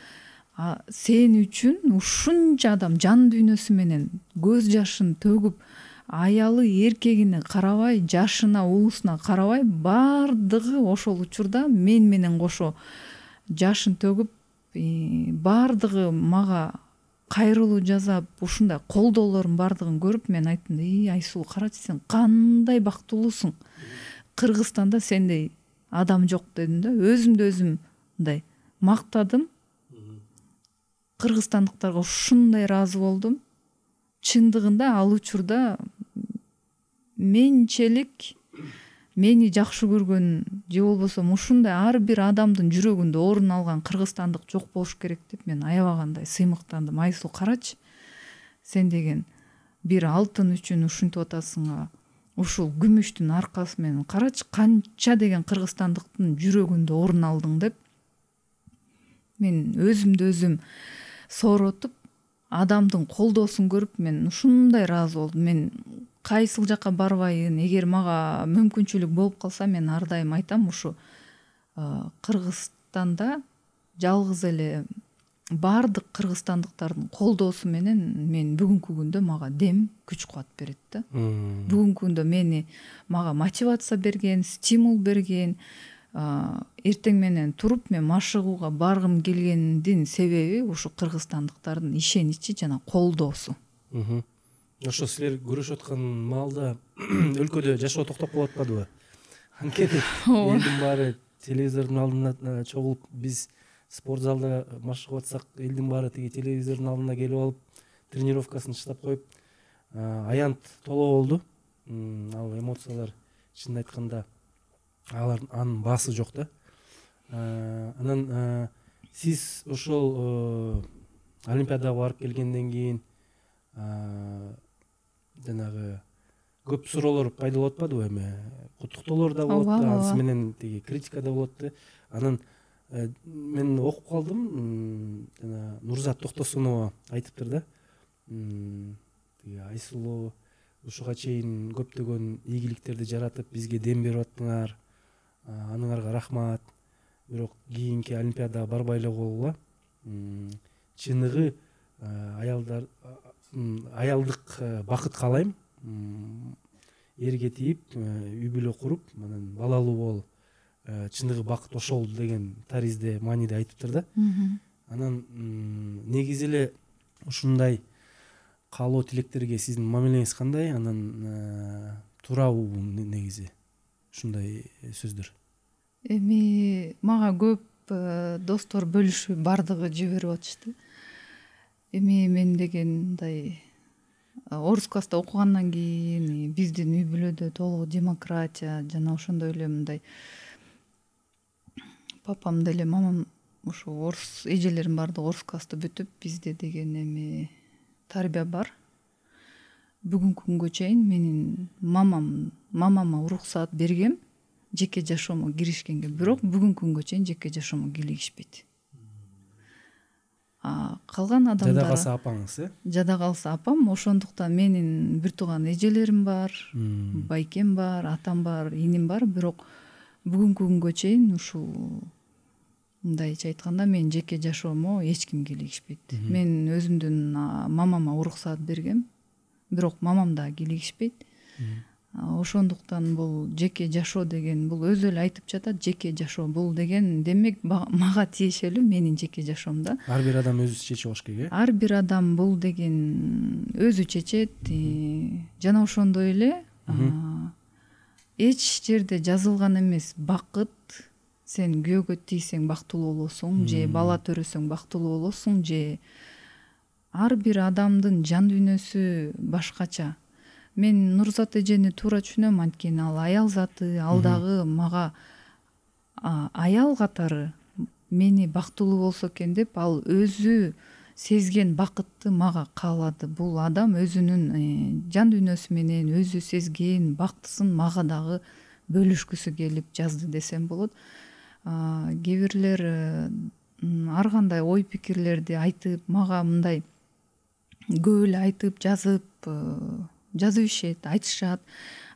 сен үчүн ушунча адам жан дүйнөсү менен көз жашын төгүп, аялы эркегине карабай, жашына улусуна карабай, баардыгы ошол учурда мен менен кошо жашын төгүп, баардыгы мага кайрылуу жасап, ушундай колдоолордун баардыгын көрүп, мен айттым да, Айсулу, карачы, сен кандай бактылуусуң, Кыргызстанда сендей адам жок дедим да, өзүмдү өзүм мындай мактадым. Кыргызстандыктарга ушундай ыраазы болдум. Чындыгында ал учурда менчелик мени жакшы көргөн же болбосо ушундай ар бир адамдын жүрөгүндө орун алган кыргызстандык жок болуш керек деп мен аябагандай сыймыктандым. Айсулу, карачы, сен деген бир алтын үчүн ушинтип атасың, ушул күмүштүн аркасы менен карачы, канча деген кыргызстандыктын жүрөгүндө орун алдың деп мен өзүмдү өзүм сооротуп, адамдын колдоосун көрүп, мен ушундай ыраазы болдум. Мен кайсыл жакка барбайын, эгер мага мүмкүнчүлүк болуп калса, мен ар дайым айтам, ушу Кыргызстанда жалгыз эле баардык кыргызстандыктардын колдоосу менен мен бүгүнкү күндө мага дем, күч кубат берет да. Бүгүнкү күндө мага мотивация берген, стимул берген, эртең менен туруп мен машыгууга баргым келгендин себеби ушу кыргызстандыктардын ишеничи жана колдоосу. Ошо силер көрүшүп аткан маалда өлкөдө жашоо токтоп калып атпадыбы? Анткени элдин баары телевизордун алдына чогулуп, биз спорт залда машыгып атсак, элдин баары тиги телевизордун алдына келип алып, тренировкасын таштап коюп, аянт толо болду. Ал эмоциялар, чынын айтканда, анын баасы жок да. Анан сиз ошол Олимпиадага барып келгенден кийин жанагы көп суроолор пайда болуп атпадыбы? Эми куттуктоолор да болот, анысы менен тиги критика да болот да. Анан мен окуп калдым, жана Нурзат Токтосунова айтыптыр да. Тиги Айсулу ушуга чейин көптөгөн ийгиликтерди жаратып, бизге дем берип аттыңар. Аныңарга рахмат. Бирок кийинки Олимпиадага барбай эле койгула. Чыныгы аялдык бакыт каалайм. Эрге тийип, үй бүлө куруп, анан балалуу болуп, чыныгы бакыт ошол деген таризде, мааниде айтыптыр да. Анан негизи эле ушундай каалоо тилектерге сиздин мамилеңиз кандай? Анан туурабы негизи ушундай сөздөр? Эми мага көп достор бөлүшүп, бардыгы жиберип атышты. Эми мен деген мындай орус класста окугандан кийин биздин үй бүлөдө толугу демократия жана ошондой эле мындай папам деле мамам ушу орус эжелерим баардыгы орус класста бүтүп, бизде деген эми тарбия бар. Бүгүнкү күнгө чейин менин мамама уруксаат бергем жеке жашоомо киришкенге, бирок бүгүнкү күнгө чейин жеке жашоомо кийлигишпейт. Калган адамдар жада калса апаңыз, жада калса апам, ошондуктан менин бир тууган эжелерим бар, байкем бар, атам бар, иним бар, бирок бүгүнкү күнгө чейин ушул мындайча айтканда мен жеке жашоомо эч ким кийлигишпейт. Мен өзүмдүн мамама уруксаат бергем, бирок мамам да кийлигишпейт. Ошондуктан бул жеке жашоо деген, бул өзү эле айтып жатат, жеке жашоо бул деген демек мага тиешелүү, менин жеке жашоомда. Ар бир адам өзү чечип алыш керек, Ар бир адам бул деген өзү чечет. Жана ошондой эле эч жерде жазылган эмес бакыт, сен күйөөгө тийсең бактылуу болосуң, же бала төрөсөң бактылуу болосуң, же ар бир адамдын жан дүйнөсү башкача. Мен Нурзат эжени туура түшүнөм, анткени ал аял заты, ал дагы мага аял катары мени бактылуу болсо экен деп ал өзү сезген бакытты мага каалады. Бул адам өзүнүн жан дүйнөсү менен өзү сезген бактысын мага дагы бөлүшкүсү келип жазды десем болот. Кээ бирлер ар кандай ой пикирлерди айтып, мага мындай көп эле айтып, жазып ишет, айтышат.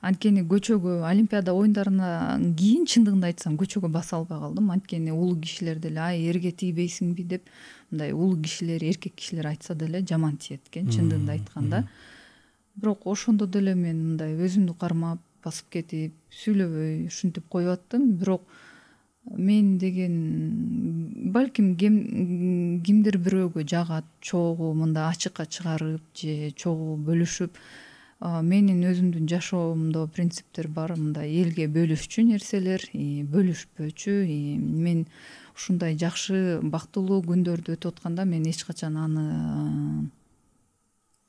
Анткени көчөгө Олимпиада оюндарынан кийин чындыгында айтсам көчөгө баса албай калдым. Анткени улуу кишилер деле ай эрге тийбейсиңби деп мындай улуу кишилер, эркек кишилер айтса деле жаман тиет экен чындыгында айтканда. Бирок ошондо деле мен мындай өзүмдү кармап басып кетип сүйлөбөй ушинтип коюп аттым. Бирок мен деген балким кимдир бирөөгө жагат, чогуу мындай ачыкка чыгарып же чогуу бөлүшүп. Менин өзүмдүн жашоомдо принциптер бар, мындай элге бөлүшчү нерселер, бөлүшпөчү. Мен ушундай жакшы бактылуу күндөрдү өтүп атканда мен эч качан аны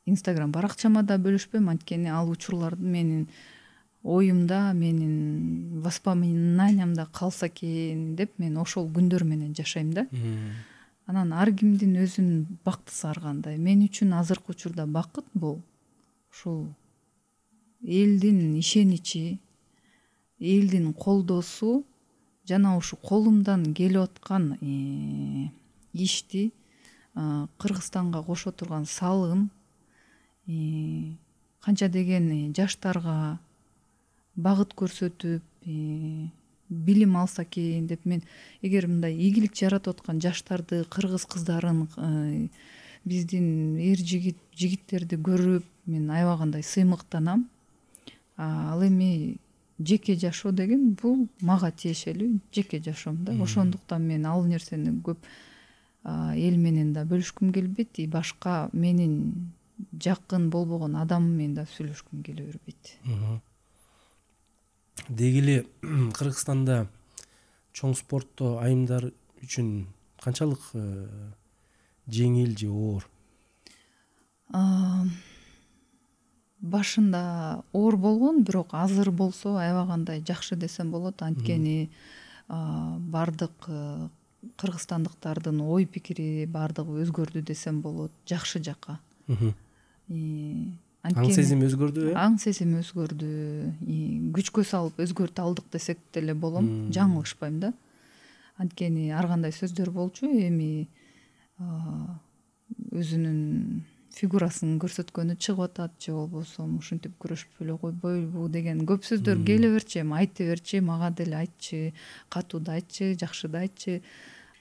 Instagram баракчама да бөлүшпөйм. Анткени ал учурларды менин оюмда, менин воспоминаниямда калса экен деп мен ошол күндөр менен жашайм да. Анан ар кимдин өзүнүн бактысы ар кандай. Мен үчүн азыркы учурда бакыт бул ушул элдин ишеничи, элдин колдоосу жана ушу колумдан келип аткан ишти Кыргызстанга кошо турган салым, канча деген жаштарга багыт көрсөтүп, билим алса экен деп мен эгер мындай ийгилик жаратып аткан жаштарды, кыргыз кыздарын, биздин жигиттерди көрүп мен аябагандай сыймыктанам. Ал эми жеке жашоо деген бул мага тиешелүү жеке жашоом да. Ошондуктан мен ал нерсени көп эл менен да бөлүшкүм келбейт, и башка менин жакын болбогон адам менен да сүйлөшкүм келе бербейт. Деги эле Кыргызстанда чоң спортто айымдар үчүн канчалык жеңил же оор? Башында оор болгон, бирок азыр болсо аябагандай жакшы десем болот. Анткени бардык кыргызстандыктардын ой пикири бардыгы өзгөрдү десем болот, жакшы жакка. Аң сезим өзгөрдү, Аң сезим өзгөрдү. Күчкө салып өзгөртө алдык десек деле болом, жаңылышпайм да. Анткени ар кандай сөздөр болчу, эми өзүнүн фигурасын көрсөткөнү чыгып атат, же болбосо ушинтип күрөшүп эле койбойбу деген көп сөздөр келе берчи, айта берчи, мага деле айтчы, катууду айтчы, жакшыды айтчы.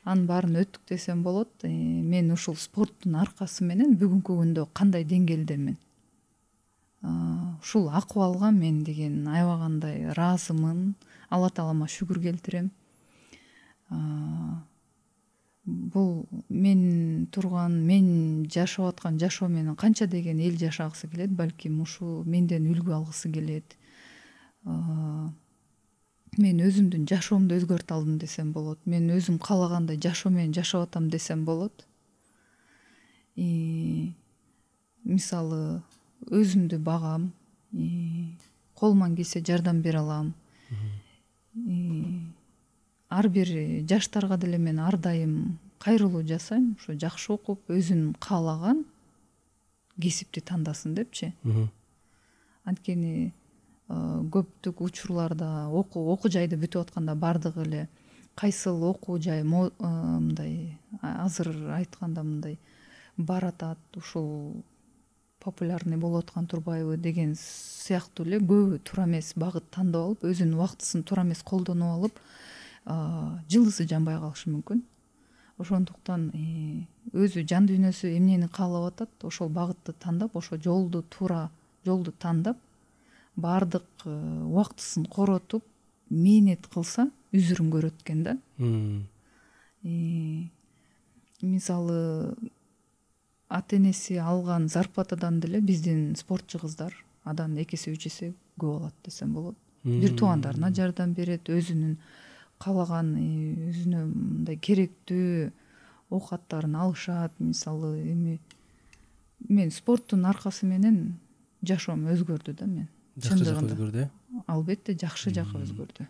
Анын баарын өттүк десем болот. Мен ушул спорттун аркасы менен бүгүнкү күндө кандай деңгээлдемин? Ушул акыбалга мен деген аябагандай ыраазымын. Алла таалама шүгүр келтирем. Бул мен жашап аткан жашоо менен канча деген эл жашагысы келет, балким ушу менден үлгү алгысы келет. Мен өзүмдүн жашоомду өзгөртө алдым десем болот. Мен өзүм каалагандай жашоо менен жашап атам десем болот. Мисалы өзүмдү багам, колуман келсе жардам бере алам. Ар бир жаштарга деле мен ар дайым кайрылуу жасайм, ушу жакшы окуп, өзүн каалаган кесипти тандасын депчи. Анткени көптүк учурларда окуу жайды бүтүп атканда бардыгы эле кайсыл окуу жай мындай азыр айтканда мындай баратат, ушул популярный болуп аткан турбайбы деген сыяктуу эле көбү туура эмес багыт тандап алып, өзүнүн убактысын туура эмес колдонуп алып, жылдысы жанбай калышы мүмкүн. Ошондуктан өзү жан дүйнөсү эмнени каалап атат, ошол багытты тандап, ошол жолду туура жолду тандап, бардык убактысын коротуп, мээнет кылса үзүрүн көрөт экен да. Мисалы ата энеси алган зарплатадан деле биздин спортчу кыздар адан 2 эсе 3 эсе көп алат десем болот. Бир туугандарына жардам берет, өзүнүн каалаган, өзүнө мындай керектүү оокаттарын алышат. Мисалы эми мен спорттун аркасы менен жашоом өзгөрдү да. Мен жакшы жакка өзгөрдү. Албетте жакшы жакка өзгөрдү.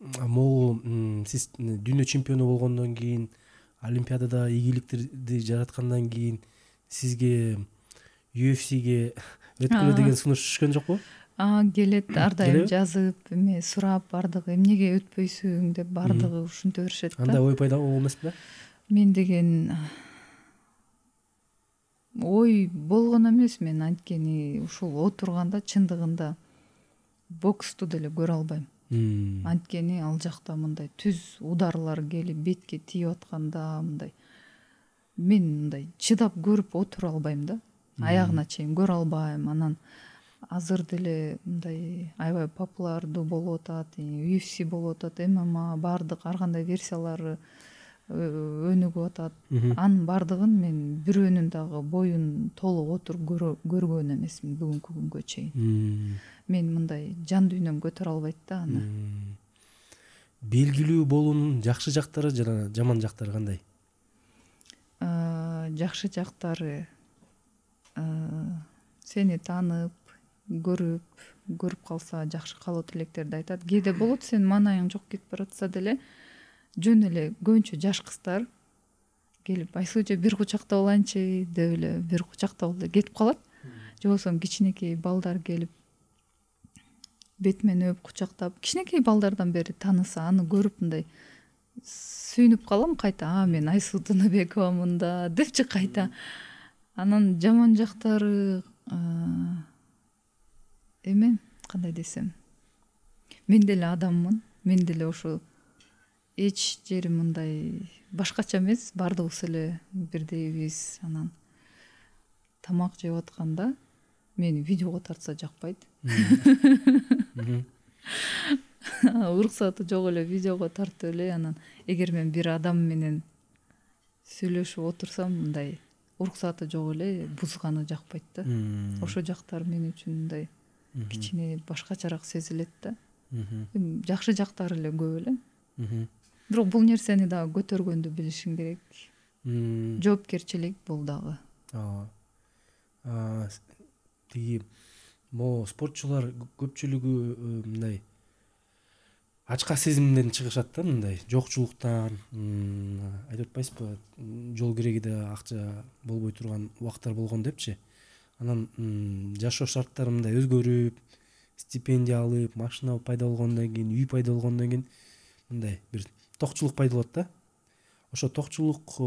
могу сиз дүйнө чемпиону болгондон кийин, олимпиадада ийгиликтерди жараткандан кийин сизге UFC'ге өткүлө деген сунуш түшкөн жокпу? Келет, ар дайым жазып, эме сурап, бардыгы эмнеге өтпөйсүң деп бардыгы ушинте беришет да. Андай ой пайда болмосун да? Мен деген ой болгон эмес, мен анткени ушул отурганда чындыгында боксту деле көрө албайм. Анткени ал жакта мындай түз ударлар келип бетке тийип атканда мындай мен мындай чыдап көрүп отура албайм да. Аягына чейин көрө албайм. Анан азыр деле мындай аябай популярдуу болуп атат, UFC болуп атат, MMA бардык ар кандай версиялары өнүгүп атат. Анын бардыгын мен бирөөнүн дагы боюн толук отуруп көргөн эмесмин бүгүнкү күнгө чейин. Мен мындай жан дүйнөм көтөрө албайт да аны. Белгилүү болуунун жакшы жактары жана жаман жактары кандай? Жакшы жактары сени таанып, көрүп калса, жакшы каалоо тилектерди айтат. Кээде болот сен маанайың жок кетип баратса деле жөн эле көбүнчө жаш кыздар келип Айсулчу бир кучактап алайынчы деп эле бир кучактап эле кетип калат. Же болбосо кичинекей балдар келип бетимен өп кучактап, кичинекей балдардан бери тааныса, аны көрүп мындай сүйүнүп калам кайта. Мен Айсул Тыныбековамын да депчи кайта. Анан жаман жактары эме кандай десем, мен деле адаммын, мен деле ошо эч жерим мындай башкача эмес, бардыгыбыз эле бирдейбиз. Анан тамак жеп атканда мени видеого тартса жакпайт. Уруксаты жок эле видеого тартып эле. Анан эгер мен бир адам менен сүйлөшүп отурсам, мындай уруксаты жок эле бузганы жакпайт да. Ошо жактар мен үчүн мындай кичине башкачараак сезилет да. Жакшы жактары эле көп эле. Бирок бул нерсени дагы көтөргөндү билишиң керек. Жоопкерчилик бул дагы. Тиги могу спортчулар көпчүлүгү мындай ачка сезимден чыгышат да, мындай жокчулуктан, айтып атпайсызбы, жол кирегиде акча болбой турган убактар болгон депчи. Анан жашоо шарттары мындай өзгөрүп, стипендия алып, машина пайда болгондон кийин, үй пайда болгондон кийин мындай бир токчулук пайда болот да. Ошо токчулук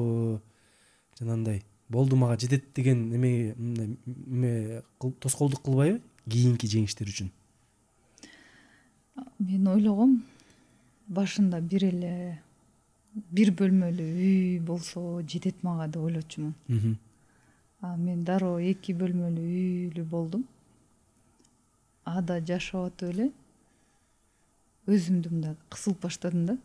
жанагындай болду мага жетет деген эме тоскоолдук кылбайбы кийинки жеңиштер үчүн? Мен ойлогом, башында бир бөлмөлүү үй болсо жетет мага деп ойлочумун. Мен дароо 2 бөлмөлүү үйлүү болдум. Ада жашап атып эле өзүмдү мындай кысылып баштадым да.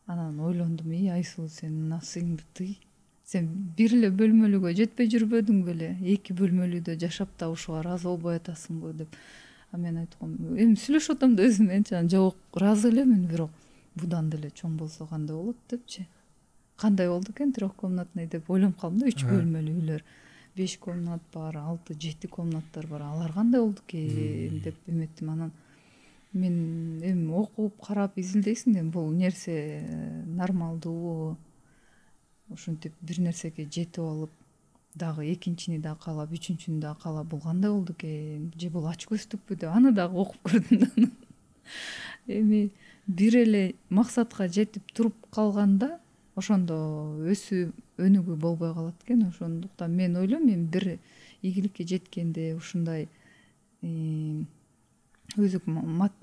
Анан ойлондум, Айсул, сен насыйыңды тый. Сен бир эле бөлмөлүүгө жетпей жүрбөдүң беле? 2 бөлмөлүүдө жашап да ушуга ыраазы болбой атасыңбы деп. Мен айткам, эми сүйлөшүп атам да өзүм менчи, жок, ыраазы элемин, бирок будан деле чоң болсо кандай болот депчи. Кандай болду экен трехкомнатный деп ойлонуп калдым да. 3 бөлмөлүү үйлөр, 5 комнат бар, 6-7 комнаттар бар. Алар кандай болду экен деп эметтим. Анан мен эми окуп, карап изилдейсиң да, бул нерсе нормалдуу. Ушинтип бир нерсеге жетип алып, дагы экинчини да каалап, үчүнчүнү да каалап, бул кандай болду экен? Же бул ач көздүкпү деп аны дагы окуп көрдүм да. Эми бир эле максатка жетип туруп калганда, ошондо өсүү өнүгүү болбой калат экен. Ошондуктан мен ойлойм, мен бир ийгиликке жеткенде ушундай өзүк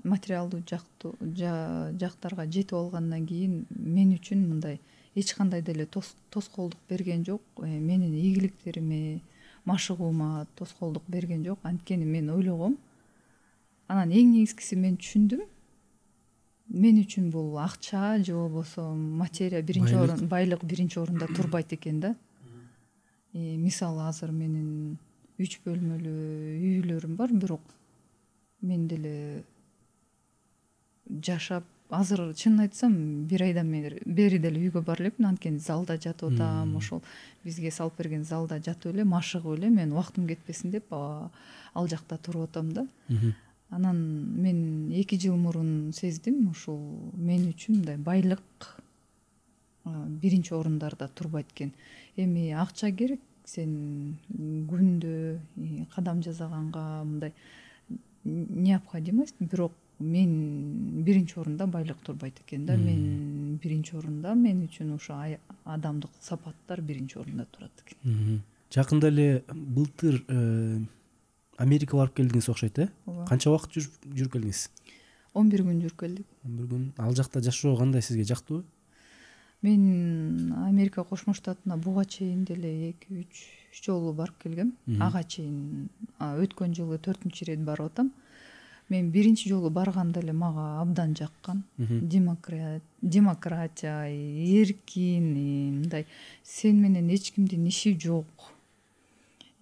материалдуу жактарга жетип алгандан кийин мен үчүн мындай эч кандай деле тоскоолдук берген жок. Менин ийгиликтериме, машыгуума тоскоолдук берген жок. Анткени мен ойлогом, анан эң негизгиси мен түшүндүм, мен үчүн бул акча же болбосо материя биринчи орун, байлык биринчи орунда турбайт экен да. Мисалы азыр менин 3 бөлмөлүү үйлөрүм бар, бирок мен деле жашап, азыр чынын айтсам, бир айдан бери деле үйгө бара элекмин, анткени залда жатып атам, ошол бизге салып берген залда жатып эле, машыгып эле, мен убактым кетпесин деп ал жакта туруп атам да. Анан мен 2 жыл мурун сездим, ушул мен үчүн мындай байлык биринчи орундарда турбайт экен. Эми акча керек, сен күндө кадам жасаганга мындай необходимость, бирок мен биринчи орунда байлык турбайт экен да. Мен биринчи орунда, мен үчүн ушу адамдык сапаттар биринчи орунда турат экен. Жакында эле былтыр Америкага барып келдиңиз окшойт, Канча убакыт жүрүп келдиңиз? 11 күн жүрүп келдик. 11 күн. Ал жакта жашоо кандай, сизге жактыбы? Мен Америка Кошмо Штатына буга чейин деле 2-3 жолу барып келгем. Ага чейин өткөн жылы 4-ирет барып атам. Мен биринчи жолу барганда эле мага абдан жаккан. Демократия, эркин, мындай сен менен эч кимдин иши жок.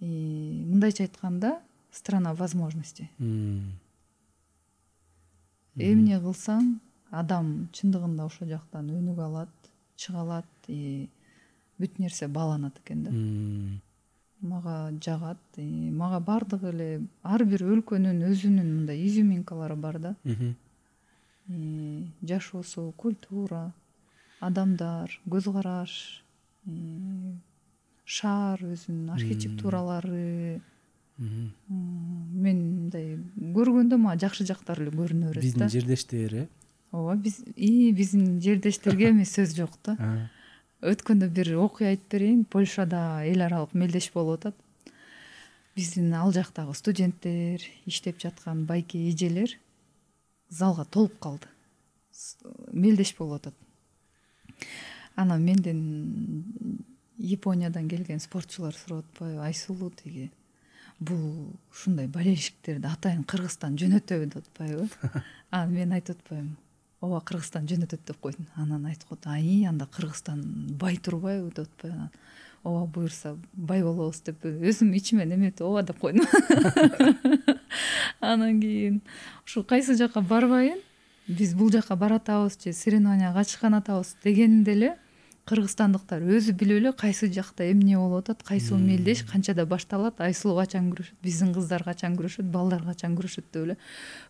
Мындайча айтканда, страна возможностей. Эмне кылсаң, адам чындыгында ошол жактан өнүгө алат, чыга алат, бүт нерсе бааланат экен да. Мага жагат. Мага бардыгы эле ар бир өлкөнүн өзүнүн мындай изюминкалары бар да. Жашоосу, культура, адамдар, көз караш, шаар өзүнүн архитектуралары. Мен мындай көргөндө мага жакшы жактары эле көрүнө берет да. Биздин жердештер, Ооба, биздин жердештерге эми сөз жок да. Өткөндө бир окуя айтып берейин. Польшада эл аралык мелдеш болуп атат. Биздин ал жактагы студенттер, иштеп жаткан байке эжелер залга толуп калды. Мелдеш болуп атат. Анан менден Япониядан келген спортчулар сурап атпайбы, Айсулуу тиги бул ушундай болельщиктерди атайын Кыргызстан жөнөтөбү деп атпайбы? Мен айтып атпайбы, ооба Кыргызстан жөнөтөт деп койдум. Анан айтып атты, анда Кыргызстан бай турбайбы деп атпайбы? Ооба буюрса бай болобуз деп өзүм ичимен эметип ооба деп койдум. Анан кийин ушу кайсы жака барбайын, биз бул жака баратабыз же соревнованияга катышкан атабыз дегенде эле кыргызстандыктар өзү билип эле кайсы жакта эмне болуп атат, кайсыл мелдеш канчада башталат, Айсулуу качан күрөшөт, биздин кыздар качан күрөшөт, балдар качан күрөшөт деп эле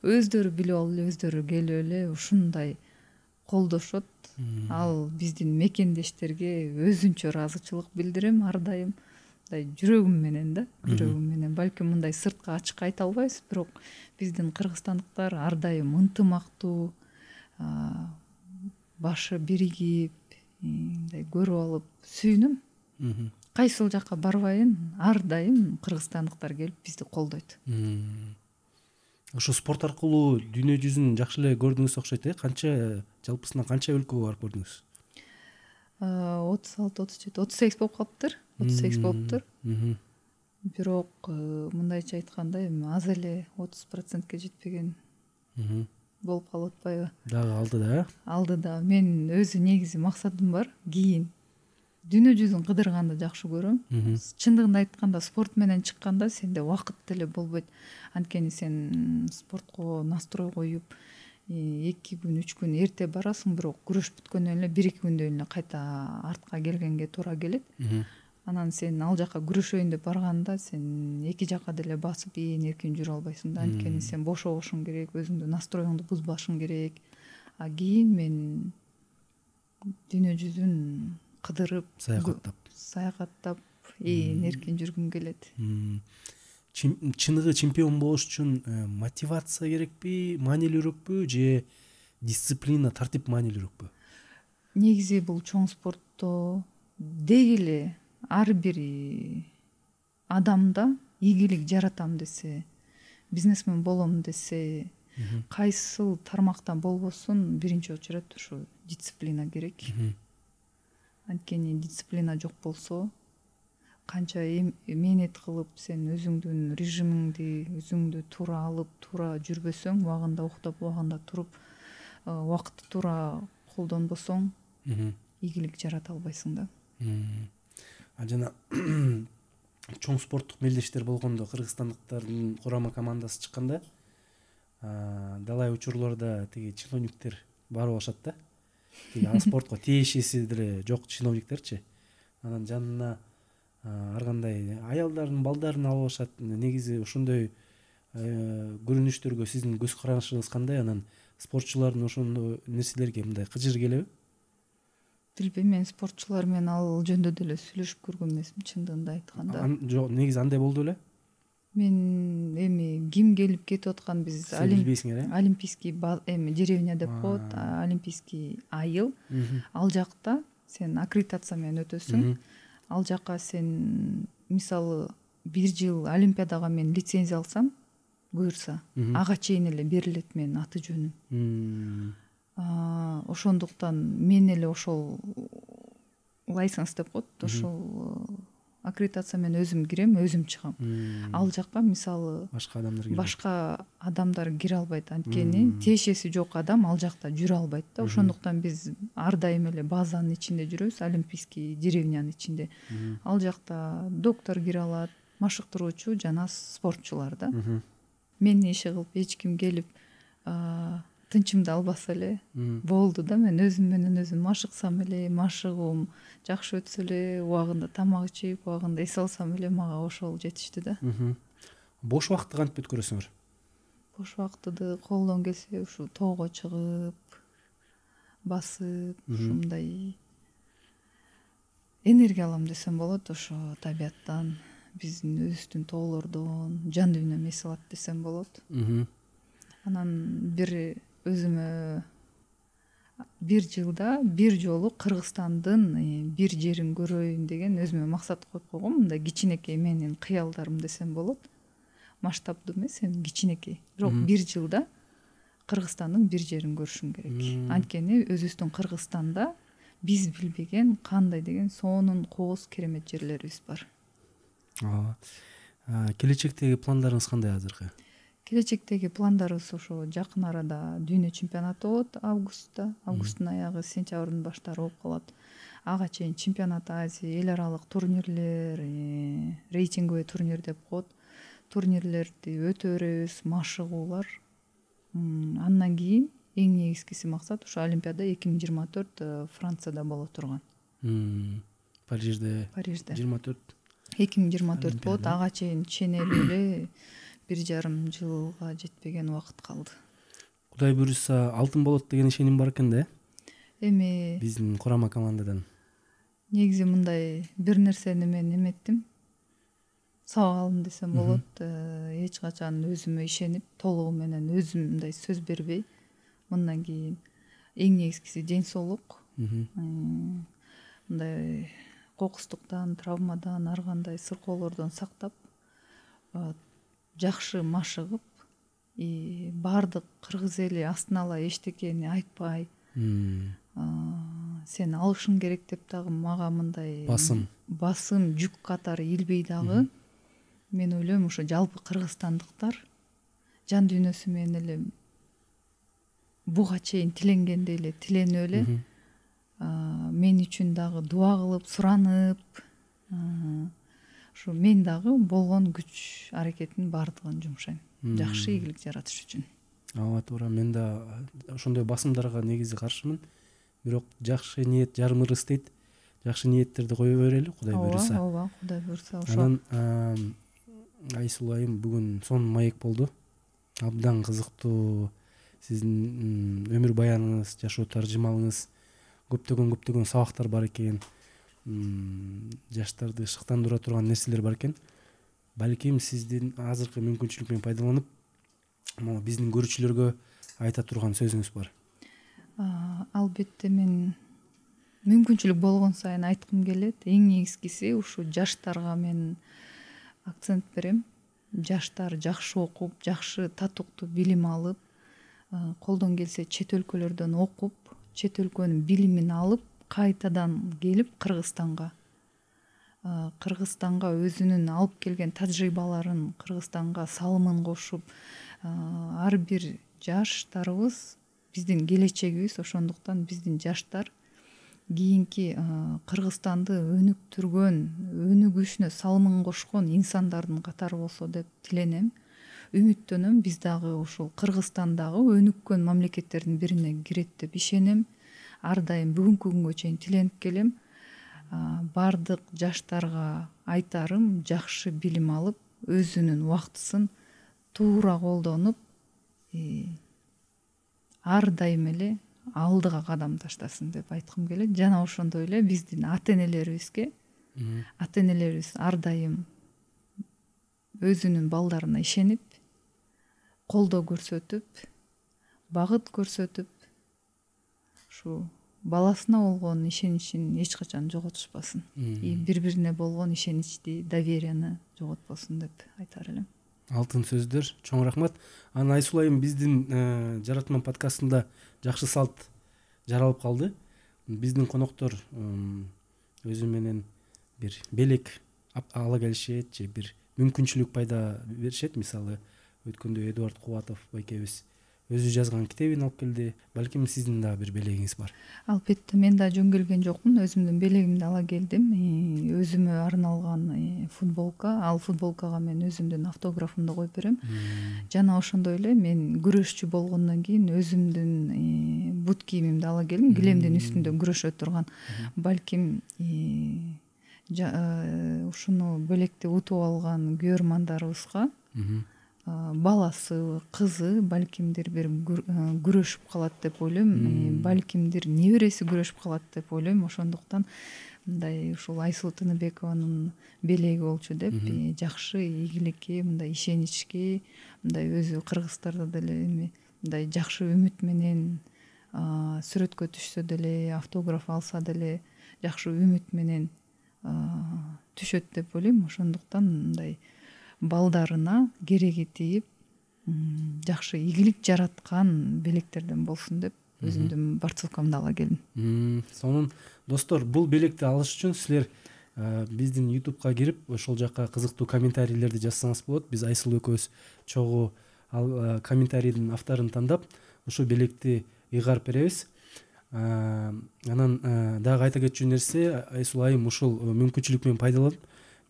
өздөрү билип алып эле, өздөрү келип эле ушундай колдошот. Ал биздин мекендештерге өзүнчө ыраазычылык билдирем ар дайым. Мындай жүрөгүм менен да, жүрөгүм менен. Балким мындай сыртка ачык айта албайбыз, бирок биздин кыргызстандыктар ар дайым ынтымактуу, башы биригип, мындай көрүп алып сүйүнөм. Кайсыл жака барбайын, ар дайым кыргызстандыктар келип бизди колдойт. Ошо спорт аркылуу дүйнө жүзүн жакшы эле көрдүңүз окшойт, Канча жалпысынан канча өлкөгө барып көрдүңүз? 36, 37, 38 болуп калыптыр. 38 болуптур. Бирок мындайча айтканда эми аз эле 30%ке жетпеген болуп калып атпайбы? Дагы алдыда. Алдыда. Мен өзү негизи максатым бар. Кийин дүйнө жүзүн кыдырганды жакшы көрөм. Чындыгын айтканда спорт менен чыкканда сенде убакыт деле болбойт. Анткени сен спортко настрой коюп 2 күн 3 күн эрте барасың, бирок күрөш бүткөндөн эле 1-2 күндөн эле кайта артка келгенге туура келет. Анан сен ал жака күрөшөйүн деп барганда сен эки жака деле басып эркин жүрө албайсың да. Анткени сен бошобошуң керек, өзүңдү настроюңду бузбашың керек. Кийин мен дүйнө жүзүн кыдырып, саякаттап, эркин жүргүм келет. Чыныгы чемпион болуш үчүн мотивация керекпи, маанилүүрөөкпү же дисциплина, тартип маанилүүрөөкпү? Негизи бул чоң спортто деги эле ар бир адамда ийгилик жаратам десе, бизнесмен болом десе, кайсыл тармактан болбосун биринчи очередь ушу дисциплина керек. Анткени дисциплина жок болсо, канча мээнет кылып сен өзүңдүн режимиңди, өзүңдү туура алып, туура жүрбөсөң, убагында уктап, убагында туруп, убакытты туура колдонбосоң, ийгилик жарата албайсың да. Жана чоң спорттук мелдештер болгондо кыргызстандыктардын курама командасы чыкканда далай учурларда тиги чиновниктер бар болушат да. Тиги спортко тиешеси деле жок чиновниктерчи. Анан жанына ар кандай аялдарын, балдарын алып алышат. Негизи ошондой көрүнүштөргө сиздин көз карашыңыз кандай? Анан спортчулардын ошондой нерселерге мындай кыжыр келеби? Билбейм, мен спортчулар менен ал жөнүндө деле сүйлөшүп көргөн эмесмин, чындыгында айтканда. Жок, негизи андай болду беле? Мен эми ким келип кетип аткан, биз Сен билбейсиңер, олимпийский эми деревня деп коет, олимпийский айыл. Ал жакта сен аккредитация менен өтөсүң. Ал жака сен мисалы 1 жыл олимпиадага мен лицензия алсам, буюрса, ага чейин эле берилет менин аты жөнүм. Ошондуктан мен эле ошол лайсенс деп коет, ошол аккредитация менен өзүм кирем, өзүм чыгам. Ал жакка мисалы башка адамдар кире албайт, анткени тиешеси жок адам ал жакта жүрө албайт да. Ошондуктан биз ар дайым эле базанын ичинде жүрөбүз, олимпийский деревнянын ичинде. Ал жакта доктор кире алат, машыктыруучу жана спортчулар да. Мени иши кылып эч ким келип тынчымды албаса эле болду да. Мен өзүм менен өзүм машыксам эле, машыгуум жакшы өтсө эле, убагында тамак ичип, убагында эс алсам эле мага ошол жетишти да. Бош убакытты кантип өткөрөсүңөр? Бош убактыды колдон келсе ушу тоого чыгып, басып, ушундай энергия алам десем болот, ошо табияттан, биздин өзүбүздүн тоолордон жан дүйнөм эс алат десем болот. Анан бир өзүмө 1 жылда 1 жолу Кыргызстандын бир жерин көрөйүн деген өзүмө максат коюп койгом. Мындай кичинекей менин кыялдарым десем болот. Масштабдуу эмес, эми кичинекей. Бирок 1 жылда Кыргызстандын бир жерин көрүшүм керек. Анткени өзүбүздүн Кыргызстанда биз билбеген кандай деген сонун кооз керемет жерлерибиз бар. Келечектеги пландарыңыз кандай азыркы? Келечектеги пландарыбыз ошо жакын арада дүйнө чемпионаты болот, августтун аягы, сентябрдын баштары болуп калат. Ага чейин чемпионат Азия, эл аралык турнирлер, рейтинговый турнир деп коет. Турнирлерди өтө беребиз, машыгуулар. Андан кийин эң негизгиси максат ошо Олимпиада 2024 Францияда боло турган. Парижде 24 2024 болот. Ага чейин ченелүү эле 1,5 жылга жетпеген убакыт калды. Кудай буйруса алтын болот деген ишеним бар экен да? Эми биздин курама командадан. Негизи мындай бир нерсени мен эметтим. Сабак алдым десем болот. Эч качан өзүмө ишенип, толугу менен өзүм мындай сөз бербей, мындан кийин эң негизгиси ден соолук. Мындай кокустуктан, травмадан, ар кандай сыркоолордон сактап, жакшы машыгып, баардык кыргыз эли астына ала эчтекени айтпай, сен алышың керек деп дагы мага мындай басым жүк катары илбей дагы, мен ойлойм ошо жалпы кыргызстандыктар жан дүйнөсү менен эле буга чейин тиленгендей эле тиленип эле мен үчүн дагы дуа кылып, суранып, ушу мен дагы болгон күч аракеттин баардыгын жумшайм жакшы ийгилик жаратыш үчүн. Ооба, туура. Мен да ошондой басымдарга негизи каршымын. Бирок жакшы ниет жарым ырыс дейт. Жакшы ниеттерди кое берели, Кудай буйруса. Ооба, Кудай буйруса. Ошо. Анан Айсулуу айым бүгүн сонун маек болду. Абдан кызыктуу сиздин өмүр баяныңыз, жашоо таржымалыңыз, көптөгөн сабактар бар экен. Жаштарды шыктандыра турган нерселер бар экен. Балким сиздин азыркы мүмкүнчүлүк менен пайдаланып, могу биздин көрүүчүлөргө айта турган сөзүңүз бар. Албетте мен мүмкүнчүлүк болгон сайын айткым келет. Эң негизгиси ушу жаштарга мен акцент берем. Жаштар жакшы окуп, жакшы татыктуу билим алып, колдон келсе чет өлкөлөрдөн окуп, чет өлкөнүн билимин алып, кайтадан келип Кыргызстанга өзүнүн алып келген тажрыйбаларын Кыргызстанга салымын кошуп, ар бир жаштарыбыз биздин келечегибиз. Ошондуктан биздин жаштар кийинки Кыргызстанды өнүктүргөн, өнүгүшүнө салымын кошкон инсандардын катары болсо деп тиленем, үмүттөнөм. Биз дагы ушул Кыргызстандагы өнүккөн мамлекеттердин бирине кирет деп ишенем. Ар дайым бүгүнкү күнгө чейин тиленип келем. Бардык жаштарга айтарым жакшы билим алып, өзүнүн убактысын туура колдонуп ар дайым эле алдыга кадам таштасын деп айткым келет. Жана ошондой эле биздин ата энелерибиз ар дайым өзүнүн балдарына ишенип, колдоо көрсөтүп, багыт көрсөтүп, ушу баласына болгон ишеничин эч качан жоготушпасын. Бири-бирине болгон ишеничти, доверияны жоготпосун деп айтар элем. Алтын сөздөр, чоң рахмат. Анан Айсул айым биздин Жаратман подкастында жакшы салт жаралып калды. Биздин коноктор өзү менен бир белек ала келишет же бир мүмкүнчүлүк пайда беришет. Мисалы, өткөндө Эдуард Кубатов байкебиз өзү жазган китебин алып келди. Балким сиздин да бир белегиңиз бар. Албетте, мен да жөн келген жокмун. Өзүмдүн белегимди ала келдим. Өзүмө арналган футболка. Ал футболкага мен өзүмдүн автографымды коюп берем. Жана ошондой эле мен күрөшчү болгондон кийин өзүмдүн бут кийимимди ала келдим. Килемдин үстүндө күрөшө турган. Балким ушуну белекти утуп алган күйөрмандарыбызга баласы, кызы балкимдир бир күрөшүп калат деп ойлойм. Балкимдир небереси күрөшүп калат деп ойлойм. Ошондуктан мындай ушул Айсул Тыныбекованын белеги болчу деп жакшы ийгиликке, мындай ишеничке, мындай өзү кыргыздарда деле мындай жакшы үмүт менен сүрөткө түшсө деле, автограф алса деле жакшы үмүт менен түшөт деп ойлойм. Ошондуктан мындай балдарына кереги тийип, жакшы ийгилик жараткан белектерден болсун деп өзүмдүн борцовкамды ала келдим. Сонун достор, бул белекти алыш үчүн силер биздин YouTube'га кирип, ошол жакка кызыктуу комментарийлерди жазсаңыз болот. Биз Айсул экөөбүз чогуу ал комментарийдин авторун тандап, ушул белекти ыйгарып беребиз. Анан дагы айта кетчү нерсе, Айсул айым ушул мүмкүнчүлүк менен пайдаланып,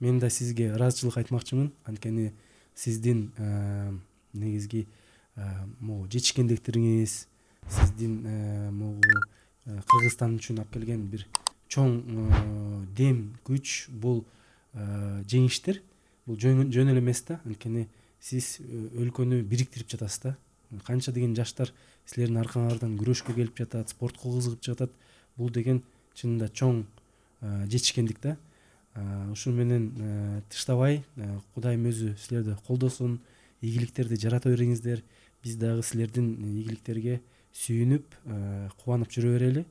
мен да сизге ыраазычылык айтмакчымын. Анткени сиздин негизги могу жетишкендиктериңиз, сиздин могу Кыргызстан үчүн алып келген бир чоң дем, күч, бул жеңиштер. Бул жөн эле эмес да. Анткени сиз өлкөнү бириктирип жатасыз да. Канча деген жаштар силердин аркаңардан күрөшкө келип жатат, спортко кызыгып жатат. Бул деген чынында чоң жетишкендик да. Ушун менен тыштабай, Кудайым өзү силерди колдосун, ийгиликтерди жарата бериңиздер. Биз дагы силердин ийгиликтерге сүйүнүп, кубанып жүрө берели.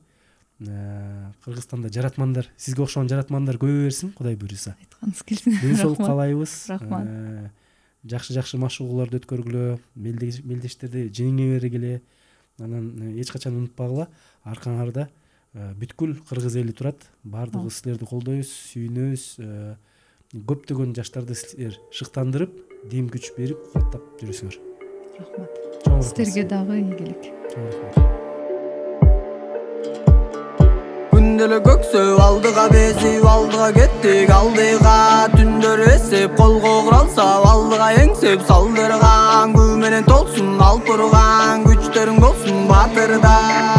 Кыргызстанда жаратмандар, сизге окшогон жаратмандар көбөйө берсин, Кудай буйруса. Айтканыңыз келсин. Ден соолук каалайбыз. Рахмат. Жакшы машыгууларды өткөргүлө, мелдештерди жеңе бергиле. Анан эч качан унутпагыла, аркаңарда бүткүл кыргыз эли турат. Бардыгыбыз силерди колдойбуз, сүйүнөбүз. Көптөгөн жаштарды силер шыктандырып, дем күч берип, кубаттап жүрөсүңөр. Рахмат. Чоң Силерге дагы ийгилик. Күнделе көксөп алдыга безип, алдыга кеттик алдыга. Түндөр эсеп, колго куралса, алдыга эңсеп салдырган. Күн менен толсун алпырган, күчтөрүң болсун батырда.